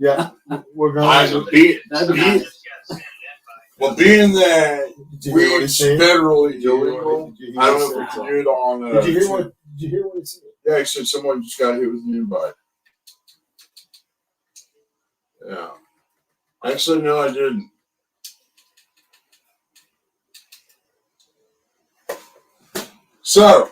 Yeah, we're I going to. be, That'd be be, nice. Just gotta send an invite. well, being that Did you hear what we he said? federally Did you hear illegal, what he I don't know said? if we can do it on. Did you hear what? Did you hear what he said? Yeah, he said someone just got hit with an invite. Yeah. Actually, no, I didn't. So,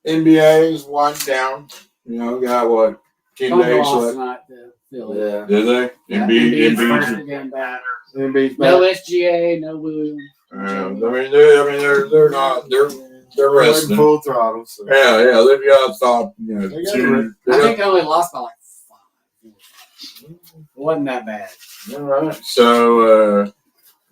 NBA is winding down. You know, we got what? 10 Thunder days lost left. tonight to Philly. Yeah. Did they? Yeah, Embiid. Embiid's first game back. Embiid's No back. SGA, no Williams. They're not. They're Running resting. full throttle. So. Yeah, they've got top. You know, They got two. I think they only lost by like 5. It wasn't that bad. All right. So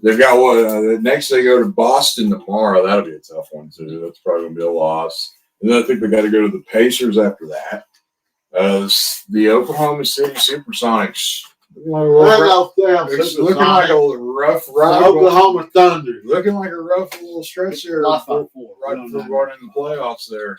they've got what? Next they go to Boston tomorrow. That'll be a tough one too. That's probably gonna be a loss. And then I think they got to go to the Pacers after that. The Oklahoma City Supersonics. It's looking like a rough ride. Oklahoma Thunder. Looking like a rough little stretch there. Lost by 4. Right before going in the playoffs there.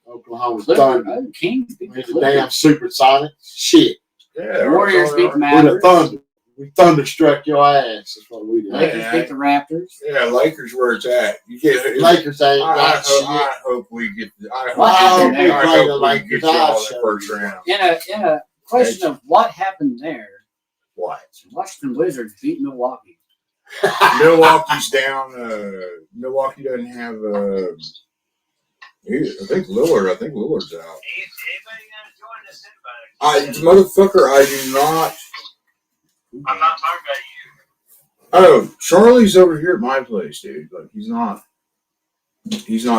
Oklahoma Clippers, Thunder. oh, Kings beat the It's a damn Clippers. supersonic. Shit. Yeah, Warriors beat the We're the Mavericks. Thunder. We thunderstruck your ass. That's what we did. Lakers beat the Raptors. Yeah, Lakers where it's at. You get. Lakers ain't got shit. I hope we get. I What hope, happened I there? hope Play the we Lakers. get you all I'll in the show first you. round. In a question of what happened there, What? Washington Wizards beat Milwaukee. Milwaukee's down. Milwaukee doesn't have. I think Lillard's out. Anybody gonna join this invite? Motherfucker, I do not. I'm not talking about you. Oh, Charlie's over here at my place, dude. Like he's not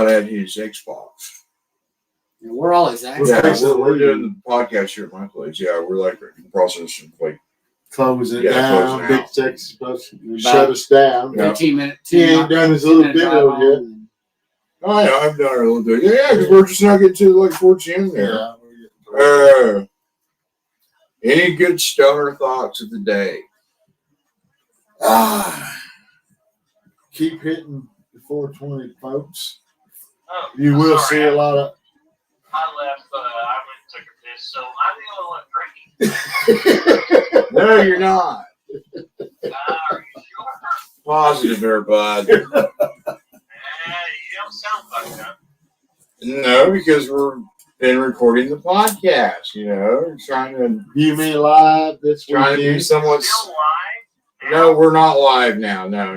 at his Xbox. And we're all exactly. Yeah, Thanks to the we're league. doing the podcast here at my place. Yeah, we're like in the process of like Close it Yeah, down. close it Big out. Tech's supposed to shut us down. Yeah. 15 minutes. He ain't done his little video yet. oh yeah, I've done it a little bit. Yeah, because we're just not getting to like towards the end there. Yeah. Any good stoner thoughts of the day? Keep hitting the 420, folks. Oh, You will sorry, see a lot of. I left. I went and took a piss, so I'm the only one drinking. No, you're not. Are you sure? Positive there, bud. You don't sound fucked up. No, because we're been recording the podcast. You know, trying to View me live this be weekend. somewhat. Still live? No, we're not live now. No.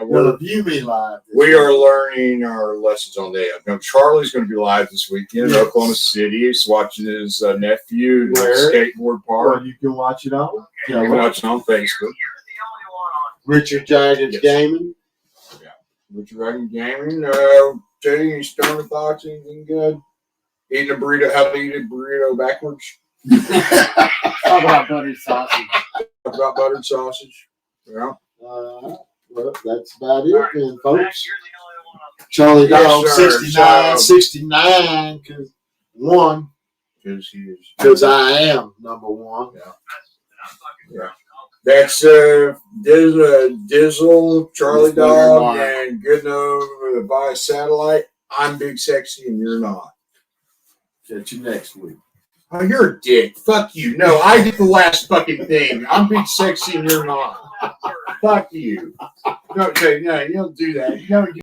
Well, view me live. We are learning our lessons on the. Now, Charlie's going to be live this weekend in Yes. Oklahoma City. He's watching his nephew at the Where? skateboard park. Or you can watch it on. You can watch it on Facebook. You're the only one on. Richard Jaggins Yes. Gaming. Richard Dragon Gaming. Tell you any stoner thoughts? Anything good? Eating a burrito. How to eat a burrito backwards? Talk about buttered sausage. Talk about buttered sausage. Yeah. Well, that's about it, All right, then, Mac, folks. you're the only one on. Charlie Yes, Dog, sir. 69, So- 69, because one, Because he is. because I am number one. I'm fucking Yeah. drunk. That's Dizzle, Charlie Yes, no, you're Dog, not. and Goodno via satellite. I'm Big Sexy, and you're not. Catch you next week. Oh, you're a dick. Fuck you. No, I get the last fucking thing. I'm Big Sexy, and you're not. Fuck you. No, you don't do that. You know,